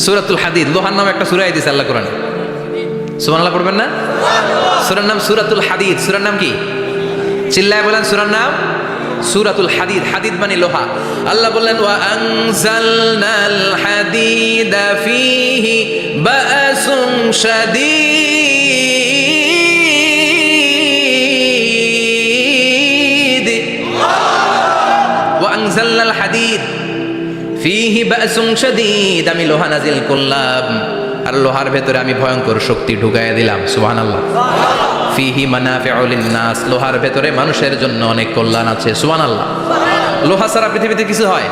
সূরাতুল হাদিদ, লোহার নামে একটা সূরা দিয়েছে আল্লাহ কোরআনে। সুবহানাল্লাহ পড়বেন না? সূরার নাম সূরাতুল হাদিদ। সূরার নাম কি? চিল্লায় বলেন সূরার নাম সূরাতুল হাদিদ। হাদিদ মানে লোহা। আল্লাহ বললেন ওয়া আনজালনাল হাদিদা ফীহি বা'সুন শাদীদ। ওয়া আনজালনাল হাদিদ ফীহি বা'সুন শাদীদ, আমি লোহা নাজিল করলাম আর লোহার ভেতরে আমি ভয়ঙ্কর শক্তি ঢুকাইয়া দিলাম। সুবহানাল্লাহ। ফিহি মানাফিউ লিন-নাস, লোহার ভেতরে মানুষের জন্য অনেক কল্যাণ আছে। সুবহানাল্লাহ। লোহা ছাড়া পৃথিবীতে কিছু হয়?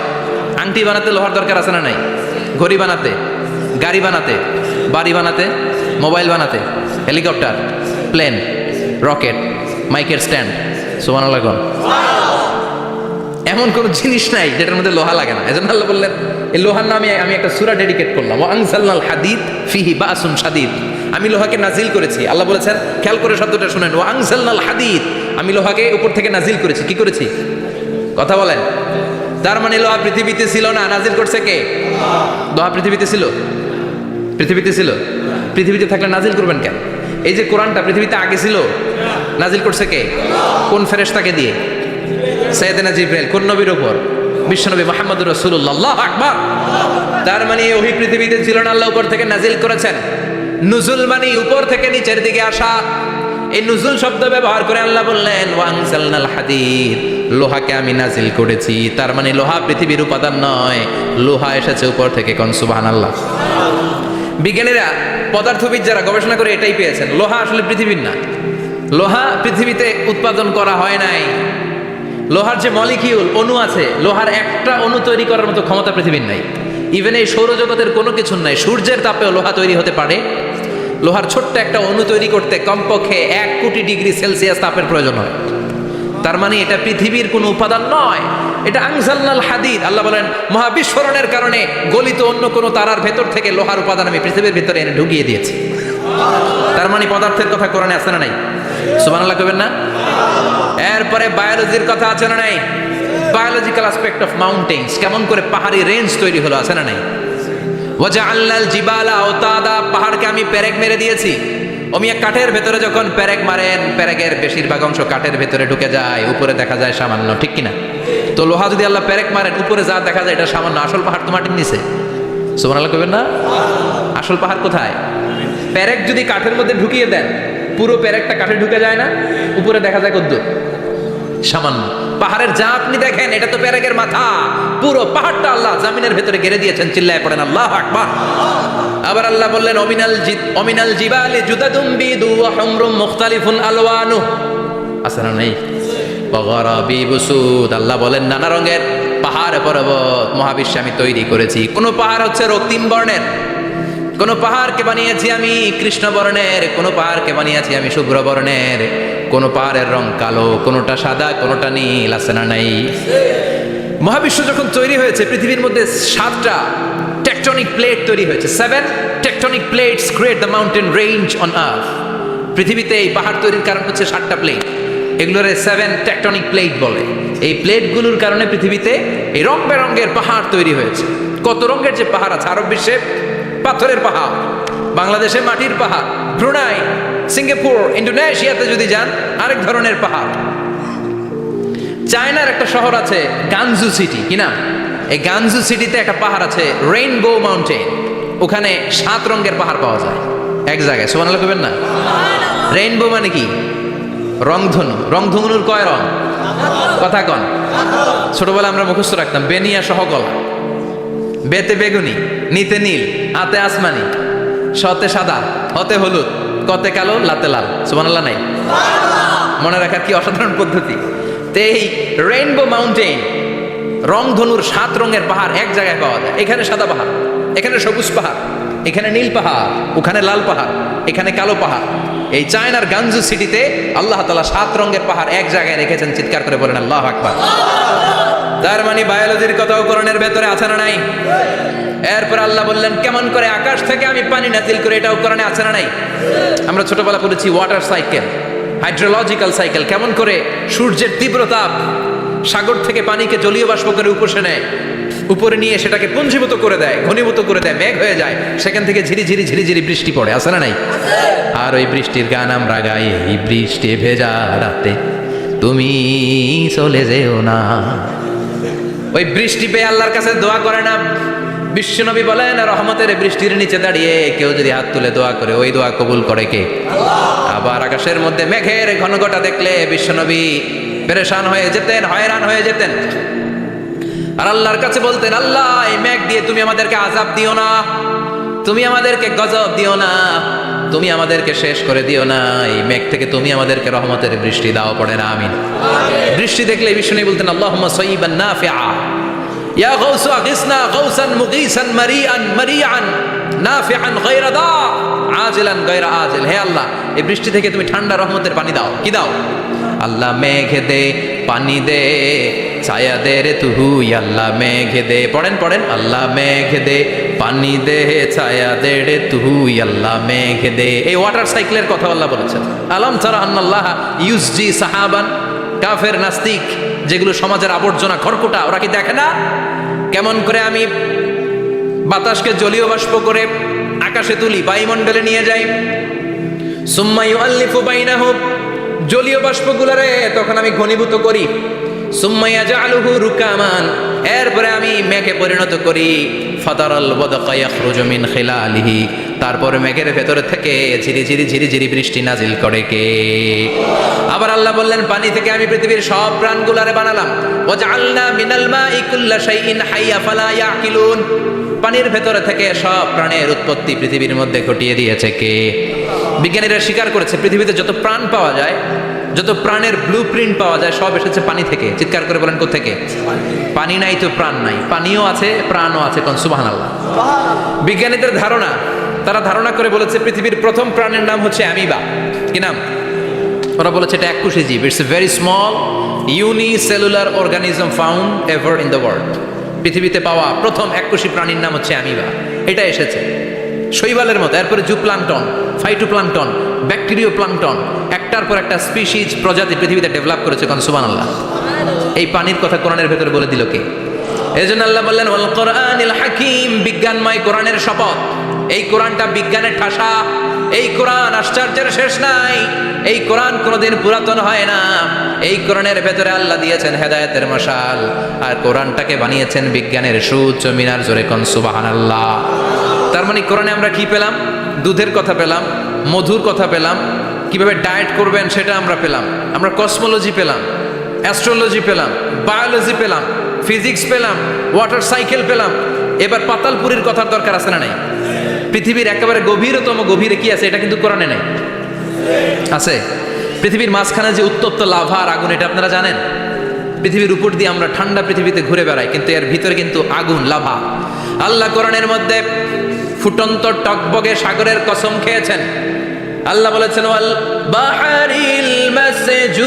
আংটি বানাতে লোহার দরকার আছে না নাই? ঘড়ি বানাতে, গাড়ি বানাতে, বাড়ি বানাতে, মোবাইল বানাতে, হেলিকপ্টার, প্লেন, রকেট, মাইকের স্ট্যান্ড। সুবহানাল্লাহ। এমন কোন জিনিস নাই যেটার মধ্যে লোহা লাগে না। এজন্য আল্লাহ বললেন এই লোহার নামে আমি একটা সূরা ডেডিকেট করলাম, ওয়া আনজালনাল হাদিদ ফিহি বাসুন শাদীদ। আমি লোহাকে নাজিল করেছি। আল্লাহ বলেছেন, খেয়াল করে শব্দটা শুনেন, ওয়া আনজালনাল হাদিদ, আমি লোহাকে উপর থেকে নাজিল করেছি। কি করেছি? কথা বলেন। তার মানে লোহা পৃথিবীতে ছিল না, নাজিল করছে কে? লোহা পৃথিবীতে ছিল? পৃথিবীতে ছিল? পৃথিবীতে থাকলে নাজিল করবেন কেন? এই যে কোরআনটা পৃথিবীতে আগে ছিল, নাজিল করছে কে? কোন ফেরেশতাকে দিয়ে? সাইয়েদনা জিবরাইল। কোন নবীর উপর? বিশ্বনবী মুহাম্মদুর রাসূলুল্লাহ। আল্লাহু আকবার। তার মানে ওহী পৃথিবীতে ছিল না, আল্লাহ উপর থেকে নাজিল করেছেন। নুজুল মানে উপর থেকে নিচের দিকে আসা। এই নুজুল শব্দ ব্যবহার করে আল্লাহ বললেন ওয়া আনজালনাল হাদিদ, লোহাকে আমি নাজিল করেছি। তার মানে লোহা পৃথিবীর উপাদান নয়, লোহা এসেছে উপর থেকে। কোন সুবহানাল্লাহ। বিজ্ঞানীরা, পদার্থবিদ যারা গবেষণা করে এটাই পেয়েছেন, লোহা আসলে পৃথিবীর না। লোহা পৃথিবীতে উৎপাদন করা হয় নাই। লোহার যে মলিকিউল, অণু আছে, লোহার একটা অণু তৈরি করার মতো ক্ষমতা পৃথিবীর নাই। ইভেন এই সৌরজগতের কোনো কিছু নাই, সূর্যের তাপেও লোহা তৈরি হতে পারে? লোহার ছোট্ট একটা অণু তৈরি করতে কমপক্ষে 1 কোটি ডিগ্রি সেলসিয়াস তাপের প্রয়োজন হয়। তার মানে এটা পৃথিবীর কোনো উপাদান নয়, এটা আনজালনাল হাদিদ। আল্লাহ বলেন মহাবিস্ফোরণের কারণে গলিত অন্য কোনো তারার ভেতর থেকে লোহার উপাদান আমি পৃথিবীর ভিতরে এনে ঢুকিয়ে দিয়েছি। তার মানে পদার্থের কথা কোরআনে আছে না নাই? সুবহানাল্লাহ কইবেন না? এরপরে বায়োলজির কথা আছে না নাই? বায়োলজিক্যাল অ্যাসপেক্ট অফ মাউন্টেন্স, কেমন করে পাহাড়ি রেঞ্জ তৈরি হলো, আছে না নাই? ওয়াজআলনাল জিবালা আওতাদা, পাহাড়কে আমি পেরেক মেরে দিয়েছি। ওমিয়া কাঠের ভেতরে যখন পেরেক মারেন, পেরেকের বেশিরভাগ অংশ কাঠের ভেতরে ঢুকে যায়, উপরে দেখা যায় সামান্য, ঠিক কিনা? তো লোহা যদি আল্লাহ পেরেক মারেন, উপরে যা দেখা যায় এটা সামান্য, আসল পাহাড় তো মাটির নিচে। সুবহানাল্লাহ কইবেন না? আসল পাহাড় কোথায়? পেরেক যদি কাঠের মধ্যে ঢুকিয়ে দেন, পুরো পেরেকটা কাঠে ঢুকে যায় না, উপরে দেখা যায় কদ্দুর? সামান্য। পাহাড়ের যা আপনি দেখেন এটা তো পেরেকের মাথা, পুরো পাহাড়টা আল্লাহ জামিনের ভেতরে গেড়ে দিয়েছেন। চিল্লায় পড়েন আল্লাহু আকবার। আবার আল্লাহ বললেন অমিনাল জিবালি জুদাদুম বিদু ওয়া হুমরুম মুখতালিফুন আলওয়ানু, আছে না নাই? ওয়াগারাবি বুসুদ, আল্লাহ বলেন নানা রঙের পাহাড় পর্বত মহাবিশ্বে আমি তৈরি করেছি। কোন পাহাড় হচ্ছে রক্তিম বর্ণের, কোন পাহাড়কে বানিয়েছি আমি কৃষ্ণ বর্ণের, কোন পাহাড়কে বানিয়েছি আমি শুভ্র বর্ণের, কোন পাহাড়ের রং কালো, কোনটা সাদা, কোনটা নীল, আছে না নাই? মহাবিশ্ব যখন তৈরি হয়েছে, পৃথিবীর মধ্যে 7টা টেকটনিক প্লেট তৈরি হয়েছে। 7 tectonic plates create the mountain range on earth. পৃথিবীতে এই পাহাড় তৈরির কারণ হচ্ছে 7টা প্লেট, এগুলোরে 7 টেকটনিক প্লেট বলে। এই প্লেটগুলোর কারণে পৃথিবীতে এই রং বেরঙের পাহাড় তৈরি হয়েছে। কত রঙের যে পাহাড় আছে, আরব বিশ্বে পাথরের পাহাড়, বাংলাদেশে মাটির পাহাড়, ব্রুনাই, সিঙ্গাপুর, ইন্দোনেশিয়াতে যদি যান আরেক ধরনের পাহাড়। চায়নার একটা শহর আছে গানজু সিটি, কি নাম? এই গানজু সিটিতে একটা পাহাড় আছে রেইনবো মাউন্টেন, ওখানে 7 রঙের পাহাড় পাওয়া যায় এক জায়গায়। সুবহানাল্লাহ কইবেন না? রেইনবো মানে কি? রংধনু। রংধনুর কয় রং? কথা কন। ছোটবেলা আমরা মুখস্থ রাখতাম বেনিয়া সহ গলা। বেতে বেগুনি, নিতে নীল, আতে আসমানি, সতে সাদা, হতে হলুদ, কতে কালো, লাতে লাল। সুবহানাল্লাহ নাই? মনে রাখার কি অসাধারণ পদ্ধতি। তো এই রেইনবো মাউন্টেন, রংধনুর 7 রঙের পাহাড় এক জায়গায় পাওয়া যায়। এখানে সাদা পাহাড়, এখানে সবুজ পাহাড়, এখানে নীল পাহাড়, ওখানে লাল পাহাড়, এখানে কালো পাহাড়। এই চায়নার গানজু সিটিতে আল্লাহ তাআলা 7 রঙের পাহাড় এক জায়গায় রেখেছেন। চিৎকার করে বলেন আল্লাহু আকবার। তার মানে বায়োলজির কথাও কোরআনের ভেতরে আছে না নাই? এরপর আল্লাহ বললেন কেমন করে আকাশ থেকে আমি পানি নাজিল করে, এটাও কোরআনে আছে না নাই? আমরা ছোটবেলা পড়েছি ওয়াটার সাইকেল, হাইড্রোলজিক্যাল সাইকেল, কেমন করে সূর্যের তীব্র তাপ সাগর থেকে পানিকে জলীয় বাষ্প করে উপসে নেয়, উপরে নিয়ে সেটাকে পুঞ্জীভূত করে দেয়, ঘনীভূত করে দেয়, মেঘ হয়ে যায়, সেখান থেকে ঝিরিঝিরি ঝিরিঝিরি বৃষ্টি পড়ে, আছে না নাই? আর ওই বৃষ্টির গান আমরা গাই, এই বৃষ্টি ভেজা রাতে তুমি চলে যেও না। ওই বৃষ্টি পেয়ে আল্লাহর কাছে দোয়া করে না? বিশ্বনবী বলেন রহমতের বৃষ্টির নিচে দাঁড়িয়ে কেউ যদি হাত তুলে দোয়া করে, ওই দোয়া কবুল করে কে? আবার আকাশের মধ্যে মেঘের ঘনঘটা দেখলে বিশ্বনবী পেরেশান হয়ে যেতেন, হয়রান হয়ে যেতেন, আর আল্লাহর কাছে বলতেন আল্লাহ এই মেঘ দিয়ে তুমি আমাদেরকে আযাব দিও না, তুমি আমাদেরকে গজব দিও না, তুমি আমাদেরকে শেষ করে দিও না, এই মেঘ থেকে তুমি আমাদেরকে রহমতের বৃষ্টি দাও। পড়ে না আমিন। বৃষ্টি দেখলে বিষ্ণু বলতেন আল্লাহুম্মা সাইয়িবান নাফিআ, ইয়া গাউসু আগিসনা গাউসান মুগীসান মারিআন মারিআন নাফিআন গায়রা দা আজিলান গায়রা আজিল। হে আল্লাহ এই বৃষ্টি থেকে তুমি ঠান্ডা রহমতের পানি দাও। কি দাও? আল্লাহ মেঘ দে, পানি দে, ছায়া দে রে তুহু আল্লাহ মেঘ দে, পড়েন পড়েন, আল্লাহ মেঘ দে পানি দে, ছায়া দে রে তুহু আল্লাহ মেঘ দে। এই ওয়াটার সাইকেলের কথা আল্লাহ বলেছেন। আলম তারা আন্নাল্লাহ ইউসজি সাহাবান, কাফের নাস্তিক যেগুলো সমাজের আবর্জনা খড়কুটা, ওরা কি দেখে না কেমন করে আমি বাতাসকে জলীয় বাষ্প করে আকাশে তুলি, বায়ুমণ্ডলে নিয়ে যাই। সুম্মা ইউআল্লিফু বাইনাহুম, জলীয় বাষ্পগুলোরে তখন আমি ঘনীভূত করি। সুম্মা ইয়াজআলুহু রুকামান, এরপরে আমি মেঘে পরিণত করি। ফাতারাল ওয়াদকা ইয়াখরুজু মিন খিলালিহি, তারপরে মেঘের ভেতর থেকে ঝিরিঝিরি ঝিরিঝিরি বৃষ্টি নাজিল করে কে? আবার আল্লাহ বললেন পানি থেকে আমি পৃথিবীর সব প্রাণগুলারে বানালাম। ওয়াজআলনা মিনাল মাই কুল্লা শাইইন হাইয়া ফালা ইয়াকিলুন, পানির ভেতরে থেকে সব প্রাণের উৎপত্তি পৃথিবীর মধ্যে ঘটিয়ে দিয়েছে কে? বিজ্ঞানীরা স্বীকার করেছে পৃথিবীতে যত প্রাণ পাওয়া যায়, যত প্রাণের ব্লুপ্রিন্ট পাওয়া যায় সব এসেছে পানি থেকে। চিৎকার করে বলেন কোত্থেকে? পানি নাই তো প্রাণ নাই, পানিও আছে প্রাণও আছে। কোন সুবহানাল্লাহ। বিজ্ঞানীদের ধারণা, তারা ধারণা করে বলেছে পৃথিবীর প্রথম প্রাণের নাম হচ্ছে অ্যামিবা। কি নাম? ওরা বলেছে এটা এককোষী জীব। It's a very small unicellular organism found ever in the world. পৃথিবীতে পাওয়া প্রথম এককোষী প্রাণীর নাম হচ্ছে অ্যামিবা। এটা এসেছে শৈবালের মতো, এরপরে জুপ্লাঙ্কটন, ফাইটোপ্লাঙ্কটন, ব্যাকটেরিও প্লাঙ্কটন, একটার পর একটা স্পিসিজ প্রজাতি পৃথিবীতে ডেভেলপ করেছে। কোন সুবহানাল্লাহ। এই পানির কথা কোরআনের ভেতরে বলে দিল কে? এজন্য আল্লাহ বললেন ওয়াল কোরআনিল হাকিম, বিজ্ঞানময় কোরআনের শপথ। এই কোরআনটা বিজ্ঞানের ঠাসা, এই কোরআন আশ্চর্যের শেষ নাই, এই কোরআন কোনোদিন পুরাতন হয় না। এই কোরআনের ভেতরে আল্লাহ দিয়েছেন হেদায়েতের মশাল, আর কোরআনটাকে বানিয়েছেন বিজ্ঞানের সুউচ্চ মিনার। জোরে কোন সুবহানাল্লাহ। তার মানে কোরআনে আমরা কি পেলাম? দুধের কথা পেলাম, মধুর কথা পেলাম, কিভাবে ডায়েট করবেন সেটা আমরা পেলাম, আমরা কসমোলজি পেলাম, অ্যাস্ট্রোলজি পেলাম, বায়োলজি পেলাম, ফিজিক্স পেলাম, ওয়াটার সাইকেল পেলাম। এবার পাতালপুরীর কথার দরকার আছে না নাই? পৃথিবীর একেবারে গভীরতম গভীরে কি আছে এটা কিন্তু কোরআনে নাই, আছে। পৃথিবীর মাঝখানে যে উত্তপ্ত লাভা আর আগুন, এটা আপনারা জানেন? পৃথিবীর উপর দিয়ে আমরা ঠান্ডা পৃথিবীতে ঘুরে বেড়াই, কিন্তু এর ভিতরে কিন্তু আগুন, লাভা। আল্লাহ কোরআনের মধ্যে ফুটন্ত টকবগে সাগরের কসম খেয়েছেন। আল্লাহ বলেছেন ওয়াল বাহরিল মাসজুর,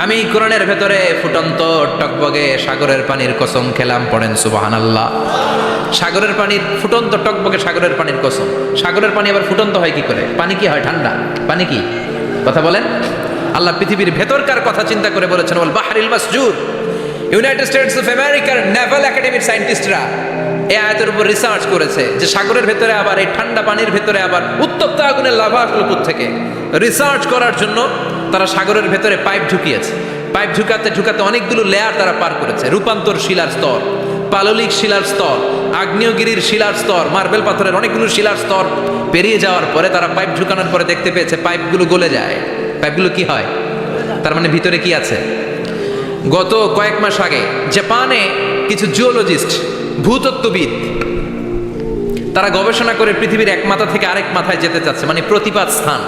আমি কোরআনের ভেতরে ফুটন্ত টকবগে সাগরের পানির কসম খেলাম। পড়েন সুবহানাল্লাহ। সাগরের পানির ফুটন্ত টকবগে সাগরের পানির কসম। সাগরের পানি আবার ফুটন্ত হয় কি করে? পানি কি হয়? ঠান্ডা। পানি কি? কথা বলেন। আল্লাহ পৃথিবীর ভেতরকার কথা চিন্তা করে বলেছেন ওয়াল বাহরিল মাসজুর। ইউনাইটেড স্টেটস অফ আমেরিকার নেভাল একাডেমির সায়েন্টিস্টরা এই আয়াতের উপর রিসার্চ করেছে যে সাগরের ভেতরে আবার এই ঠান্ডা পানির ভেতরে আবার উত্তপ্ত আগুনের লাভা আসলো থেকে। রিসার্চ করার জন্য তারা সাগরের ভেতরে পাইপ ঢুকিয়েছে। পাইপ ঢুকাতে ঢুকাতে অনেকগুলো লেয়ার তারা পার করেছে। রূপান্তর শিলার স্তর, পাললিক শিলার স্তর, আগ্নেয়গিরির শিলার স্তর, মার্বেল পাথরের অনেকগুলো শিলার স্তর পেরিয়ে যাওয়ার পরে তারা পাইপ ঢুকানোর পরে দেখতে পেয়েছে পাইপগুলো গলে যায়। পাইপগুলো কি হয়? তার মানে ভিতরে কি আছে? গত কয়েক মাস আগে জাপানে কিছু জিওলজিস্ট, ভূতত্ত্ববিদ, তারা গবেষণা করে পৃথিবীর এক মাথা থেকে আরেক মাথায় যেতে চাচ্ছে, মানে প্রতিপাদ স্থান।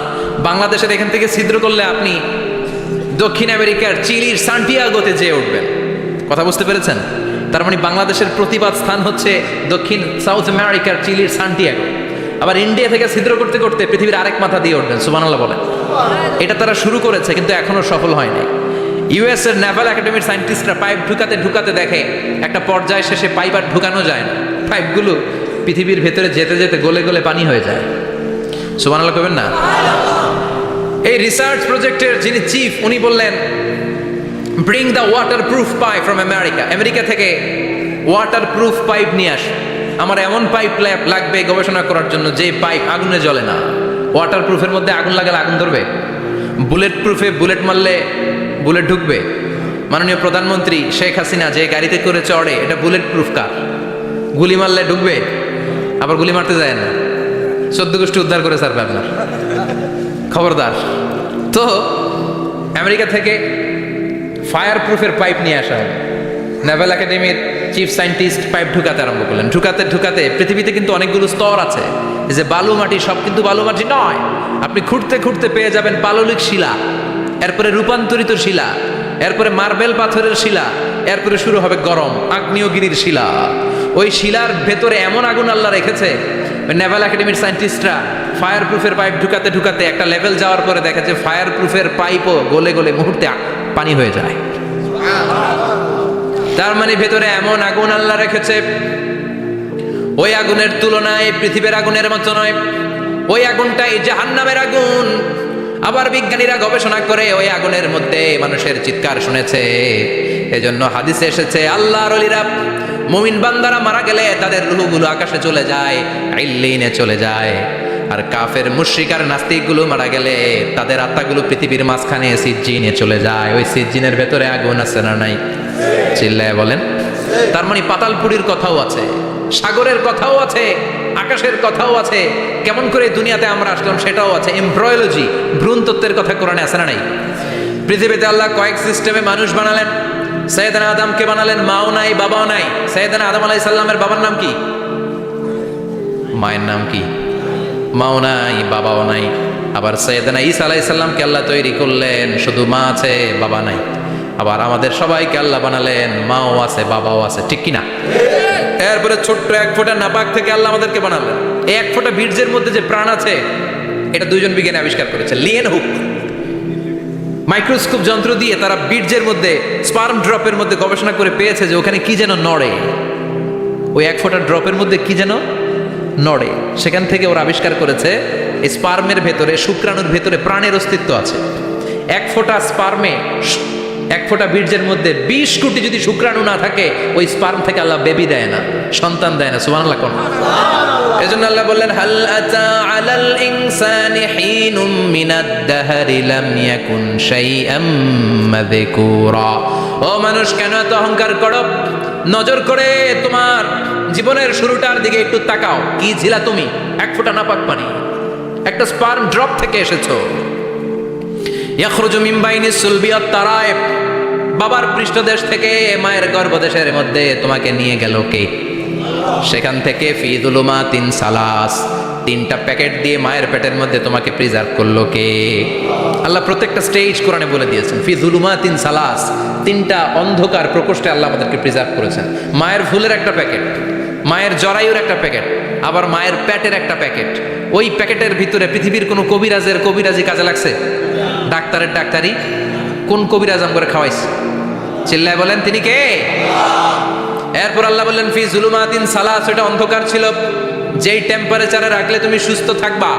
বাংলাদেশের এখান থেকে ছিদ্র করলে আপনি দক্ষিণ আমেরিকার চিলির সান্টিয়াগোতে যেয়ে উঠবেন। কথা বুঝতে পেরেছেন? তার মানে বাংলাদেশের প্রতিপাদ স্থান হচ্ছে দক্ষিণ সাউথ আমেরিকার চিলির সান্টিয়াগো। আবার ইন্ডিয়া থেকে ছিদ্র করতে করতে পৃথিবীর আরেক মাথা দিয়ে উঠবেন। সুবহানাল্লাহ বলেন। এটা তারা শুরু করেছে কিন্তু এখনো সফল হয়নি। ইউএস এর নেভাল একাডেমির সায়েন্টিস্টরা পাইপ ঢুকাতে ঢুকাতে দেখে একটা পর্যায় শেষে পাইপ আর ঢুকানো যায় না। পাইপগুলো পৃথিবীর ভেতরে যেতে যেতে গলে গলে পানি হয়ে যায়। সুবহানাল্লাহ কইবেন না? এই রিসার্চ প্রজেক্টের যিনি চিফ, উনি বললেন bring the water proof pipe from America. America থেকে ওয়াটার প্রুফ পাইপ নিয়ে আস। আমার এমন পাইপ লাগবে গবেষণা করার জন্য যে পাইপ আগুনে জ্বলে না। ওয়াটার প্রুফের মধ্যে আগুন লাগালে আগুন ধরবে? বুলেট প্রুফে বুলেট মারলে বুলেট ঢুকবে? মাননীয় প্রধানমন্ত্রী শেখ হাসিনা যে গাড়িতে করে চড়ে, এটা বুলেট প্রুফ কার? গুলি মারলে ঢুকবে? আবার গুলি মারতে যায় না। 14 গোষ্ঠী উদ্ধার করে স্যার আপনার, খবরদার। তো আমেরিকা থেকে ফায়ার প্রুফের পাইপ নিয়ে আসা হবে। নেভাল একাডেমির চিফ সায়েন্টিস্ট পাইপ ঢুকাতে আরম্ভ করলেন। ঢুকাতে ঢুকাতে পৃথিবীতে কিন্তু অনেকগুলো স্তর আছে। এই যে বালু মাটি, সব কিন্তু বালু মাটি নয়। আপনি খুঁড়তে খুঁড়তে পেয়ে যাবেন পাললিক শিলা, এরপরে রূপান্তরিত শিলা, এরপরে মার্বেল পাথরের শিলা, এরপরে শুরু হবে গরম আগ্নেয়গিরির শিলা। ওই শিলার ভেতরে এমন আগুন আল্লাহ রেখেছে, নেভাল একাডেমির সায়েন্টিস্টরা ফায়ার প্রুফের পাইপ ঢুকাতে ঢুকাতে একটা লেভেল যাওয়ার পরে দেখা যায় ফায়ার প্রুফের পাইপও গলে গলে মুহূর্তে পানি হয়ে যায়। তার মানে ভেতরে এমন আগুন আল্লাহ রেখেছে, ওই আগুনের তুলনায় পৃথিবীর আগুনের মতো নয়। ওই আগুনটাই জাহান্নামের আগুন। আবার বিজ্ঞানীরা গবেষণা করে ওই আগুনের মধ্যে মানুষের চিৎকার শুনেছে। এজন্য হাদিসে এসেছে আল্লাহর ওলিরা মুমিন বান্দারা মারা গেলে তাদের রূহগুলো আকাশে চলে যায়, ইল্লিনে চলে যায়। আর কাফের মুশরিক আর নাস্তিকগুলো মারা গেলে তাদের আত্মাগুলো পৃথিবীর মাঝখানে সিজ্জিনে চলে যায়। ওই সিজ্জিনের ভেতরে আগুন আছে না নাই? চিল্লায় বলেন। তার মানে পাতালপুরীর কথাও আছে, সাগরের কথাও আছে, আকাশের কথাও আছে। কেমন করে দুনিয়াতে আমরা আসলাম সেটাও আছে। এমব্রয়োলজি, ভ্রূণতত্ত্বের কথা কোরআনে আছে না নাই? পৃথিবীতে আল্লাহ কয়েক সিস্টেমে মানুষ বানালেন। সৈয়দনা আদমকে বানালেন, মাও নাই বাবাও নাই। সৈয়দনা আদম আলাইহিস সালামের বাবার নাম কি? মায়ের নাম কি? মাও নাই বাবাও নাই। আবার সৈয়দনা ঈসা আলাইহিস সালামকে আল্লাহ তৈরি করলেন, শুধু মা আছে বাবা নাই। আবার আমাদের সবাইকে আল্লাহ বানালেন, মাও আছে বাবাও আছে, ঠিক কিনা? এরপরে ছোট্ট এক ফোঁটা নাপাক থেকে আল্লাহ আমাদেরকে বানালেন। এই এক ফোঁটা বীর্যের মধ্যে যে প্রাণ আছে এটা দুইজন বিজ্ঞানী আবিষ্কার করেছে। লিয়েন হুক মাইক্রোস্কোপ যন্ত্র দিয়ে তারা বীর্যের মধ্যে স্পার্ম ড্রপের মধ্যে গবেষণা করে পেয়েছে যে ওখানে কি যেন নড়ে। ওই এক ফোঁটা ড্রপের মধ্যে কি যেন নড়ে। সেখান থেকে ওরা আবিষ্কার করেছে এই স্পার্মের ভেতরে, শুক্রাণুর ভেতরে প্রাণের অস্তিত্ব আছে। এক ফোঁটা স্পার্মে, এক ফোঁটা বীর্যের মধ্যে 20 কোটি যদি শুক্রাণু না থাকে ওই স্পার্ম থেকে আল্লাহ বেবি দেয় না, সন্তান দেয় না। সুবহানাল্লাহ কোন? এজন্য আল্লাহ বললেন হাল আতা আলাল ইনসানি হিনুম মিনাদ দাহরি লাম ইয়াকুন শাইআম মাযকুরা। ও মানুষ, কেন এত অহংকার করো? নজর করে তোমার জীবনের শুরুটার দিকে একটু তাকাও। কি ছিলা তুমি? এক ফোঁটা নাপাক পানি, একটা স্পার্ম ড্রপ থেকে এসেছো। ইয়াখরুজু মিন বাইনিস সুলবি ওয়াত তারায়েব। বাবার পৃষ্ঠদেশ থেকে মায়ের গর্ভদেশের মধ্যে তোমাকে নিয়ে গেল কে? সেখান থেকে ফি যুলুমাতিন সালাস, 3টা প্যাকেট দিয়ে মায়ের পেটের মধ্যে তোমাকে প্রিজার্ভ করলো কে? আল্লাহ প্রত্যেকটা স্টেজ কোরআনে বলে দিয়েছেন। ফি যুলুমাতিন সালাস, 3টা অন্ধকার প্রকোষ্ঠে আল্লাহ আমাদেরকে প্রিজার্ভ করেছেন। মায়ের ফুলের একটা প্যাকেট, মায়ের জরায়ুর একটা প্যাকেট, আবার মায়ের পেটের একটা প্যাকেট। ওই প্যাকেটের ভিতরে পৃথিবীর কোনো কবিরাজের কবিরাজি কাজে লাগছে? ডাক্তারের ডাক্তারি কোন কবিরাজ আম করে খাওয়াইছে? চিল্লায় বলেন তিনি কে? এরপর আল্লাহ বললেন ফি যুলুমাতিন সালাস, এটা অন্ধকার ছিল। যেই টেম্পারেচারে রাখলে তুমি সুস্থ থাকবা,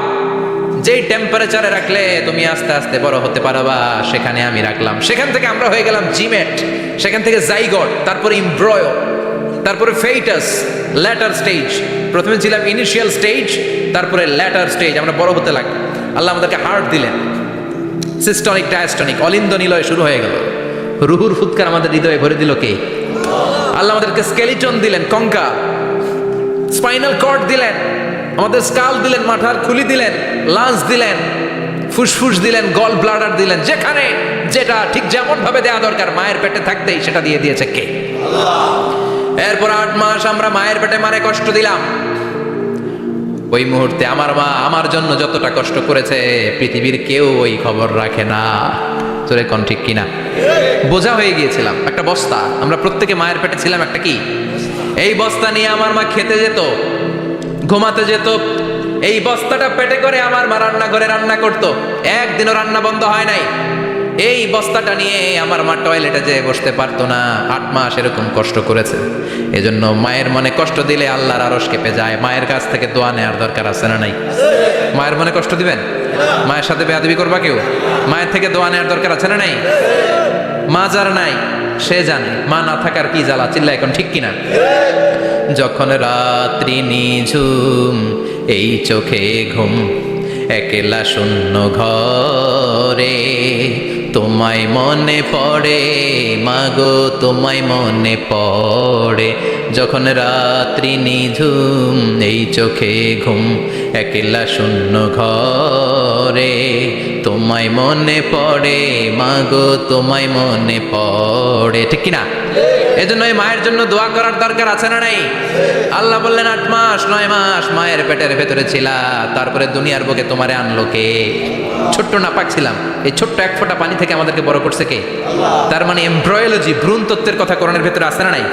যেই টেম্পারেচারে রাখলে তুমি আস্তে আস্তে বড় হতে পারবা, সেখানে আমি রাখলাম। সেখান থেকে আমরা হয়ে গেলাম জিমেট, সেখান থেকে জাইগট, তারপরে ইমব্রয়ো, তারপরে ফেইটাস, ল্যাটার স্টেজ। প্রথমে ছিলাম ইনিশিয়াল স্টেজ, তারপরে ল্যাটার স্টেজ, আমরা বড় হতে লাগলাম। আল্লাহ আমাদেরকে হার্ট দিলেন, সিস্টনিক ডায়াস্টনিক, অলিন্দ নিলয় শুরু হয়ে গেল। রুহুর ফুৎকার আমাদের হৃদয়ে ভরে দিল কে? আল্লাহ আমাদেরকে স্কেলিটন দিলেন, কঙ্কা, স্পাইনাল কর্ড দিলেন, আমাদের স্কাল দিলেন, মাথার খুলি দিলেন, লাঞ্চ দিলেন, ফুসফুস দিলেন, গল ব্লাডার দিলেন। যেখানে যেটা ঠিক যেমন ভাবে দেওয়া দরকার মায়ের পেটে থাকতেই সেটা দিয়ে দিয়েছে কে? এরপর 8 মাস আমরা মায়ের পেটে মারে কষ্ট দিলাম। ওই মুহূর্তে আমার মা আমার জন্য যতটা কষ্ট করেছে পৃথিবীর কেউ ওই খবর রাখে না। তোরে কোন ঠিক কিনা? বোঝা হয়ে গিয়েছিলাম, একটা বস্তা। আমরা প্রত্যেকে মায়ের পেটে ছিলাম একটা কি? এই বস্তা নিয়ে আমার মা খেতে যেত, ঘুমাতে যেত। এই বস্তাটা পেটে করে আমার মা রান্নাঘরে রান্না করতো। একদিনও রান্না বন্ধ হয় নাই। এই বস্তাটা নিয়ে আমার মা টয়লেটে যেয়ে বসতে পারতো না। 8 মাস এরকম কষ্ট করেছে। এজন্য মায়ের মনে কষ্ট দিলে আল্লাহর আরশ কেঁপে যায়। মায়ের কাছ থেকে দোয়া নেওয়ার দরকার আছে না নাই? মায়ের মনে কষ্ট দিবেন? মায়ের সাথে বেয়াদবি করবা কেউ? মায়ের থেকে দোয়া নেওয়ার দরকার আছে না নাই? মা যার নাই সে জানে মা না থাকার কি জ্বালা। চিল্লা এখন ঠিক কিনা? যখন রাত্রি নিঝুম, এই চোখে ঘুম, একলা শূন্য ঘরে, তোমায় মনে পড়ে মাগো, তোমায় মনে পড়ে। যখন রাত্রি নিঝুম, এই চোখে ঘুম, একলা শূন্য ঘরে, তোমায় মনে পড়ে মাগো, তোমায় মনে পড়ে। ঠিক কিনা? এজন্য এই মায়ের জন্য দোয়া করার দরকার আছে না নাই? আল্লাহ বললেন 8 মাস 9 মাস মায়ের পেটের ভেতরে ছিলা, তারপরে দুনিয়ার বুকে তোমারে আনলো কে? ছোট্ট নাপাক ছিলাম, এই ছোট্ট এক ফোঁটা পানি থেকে আমাদেরকে বড় করছে কে? তার মানে এমব্রয়োলজি, ভ্রূণ তত্ত্বের কথা কোরআনের ভেতরে আছে না নাই?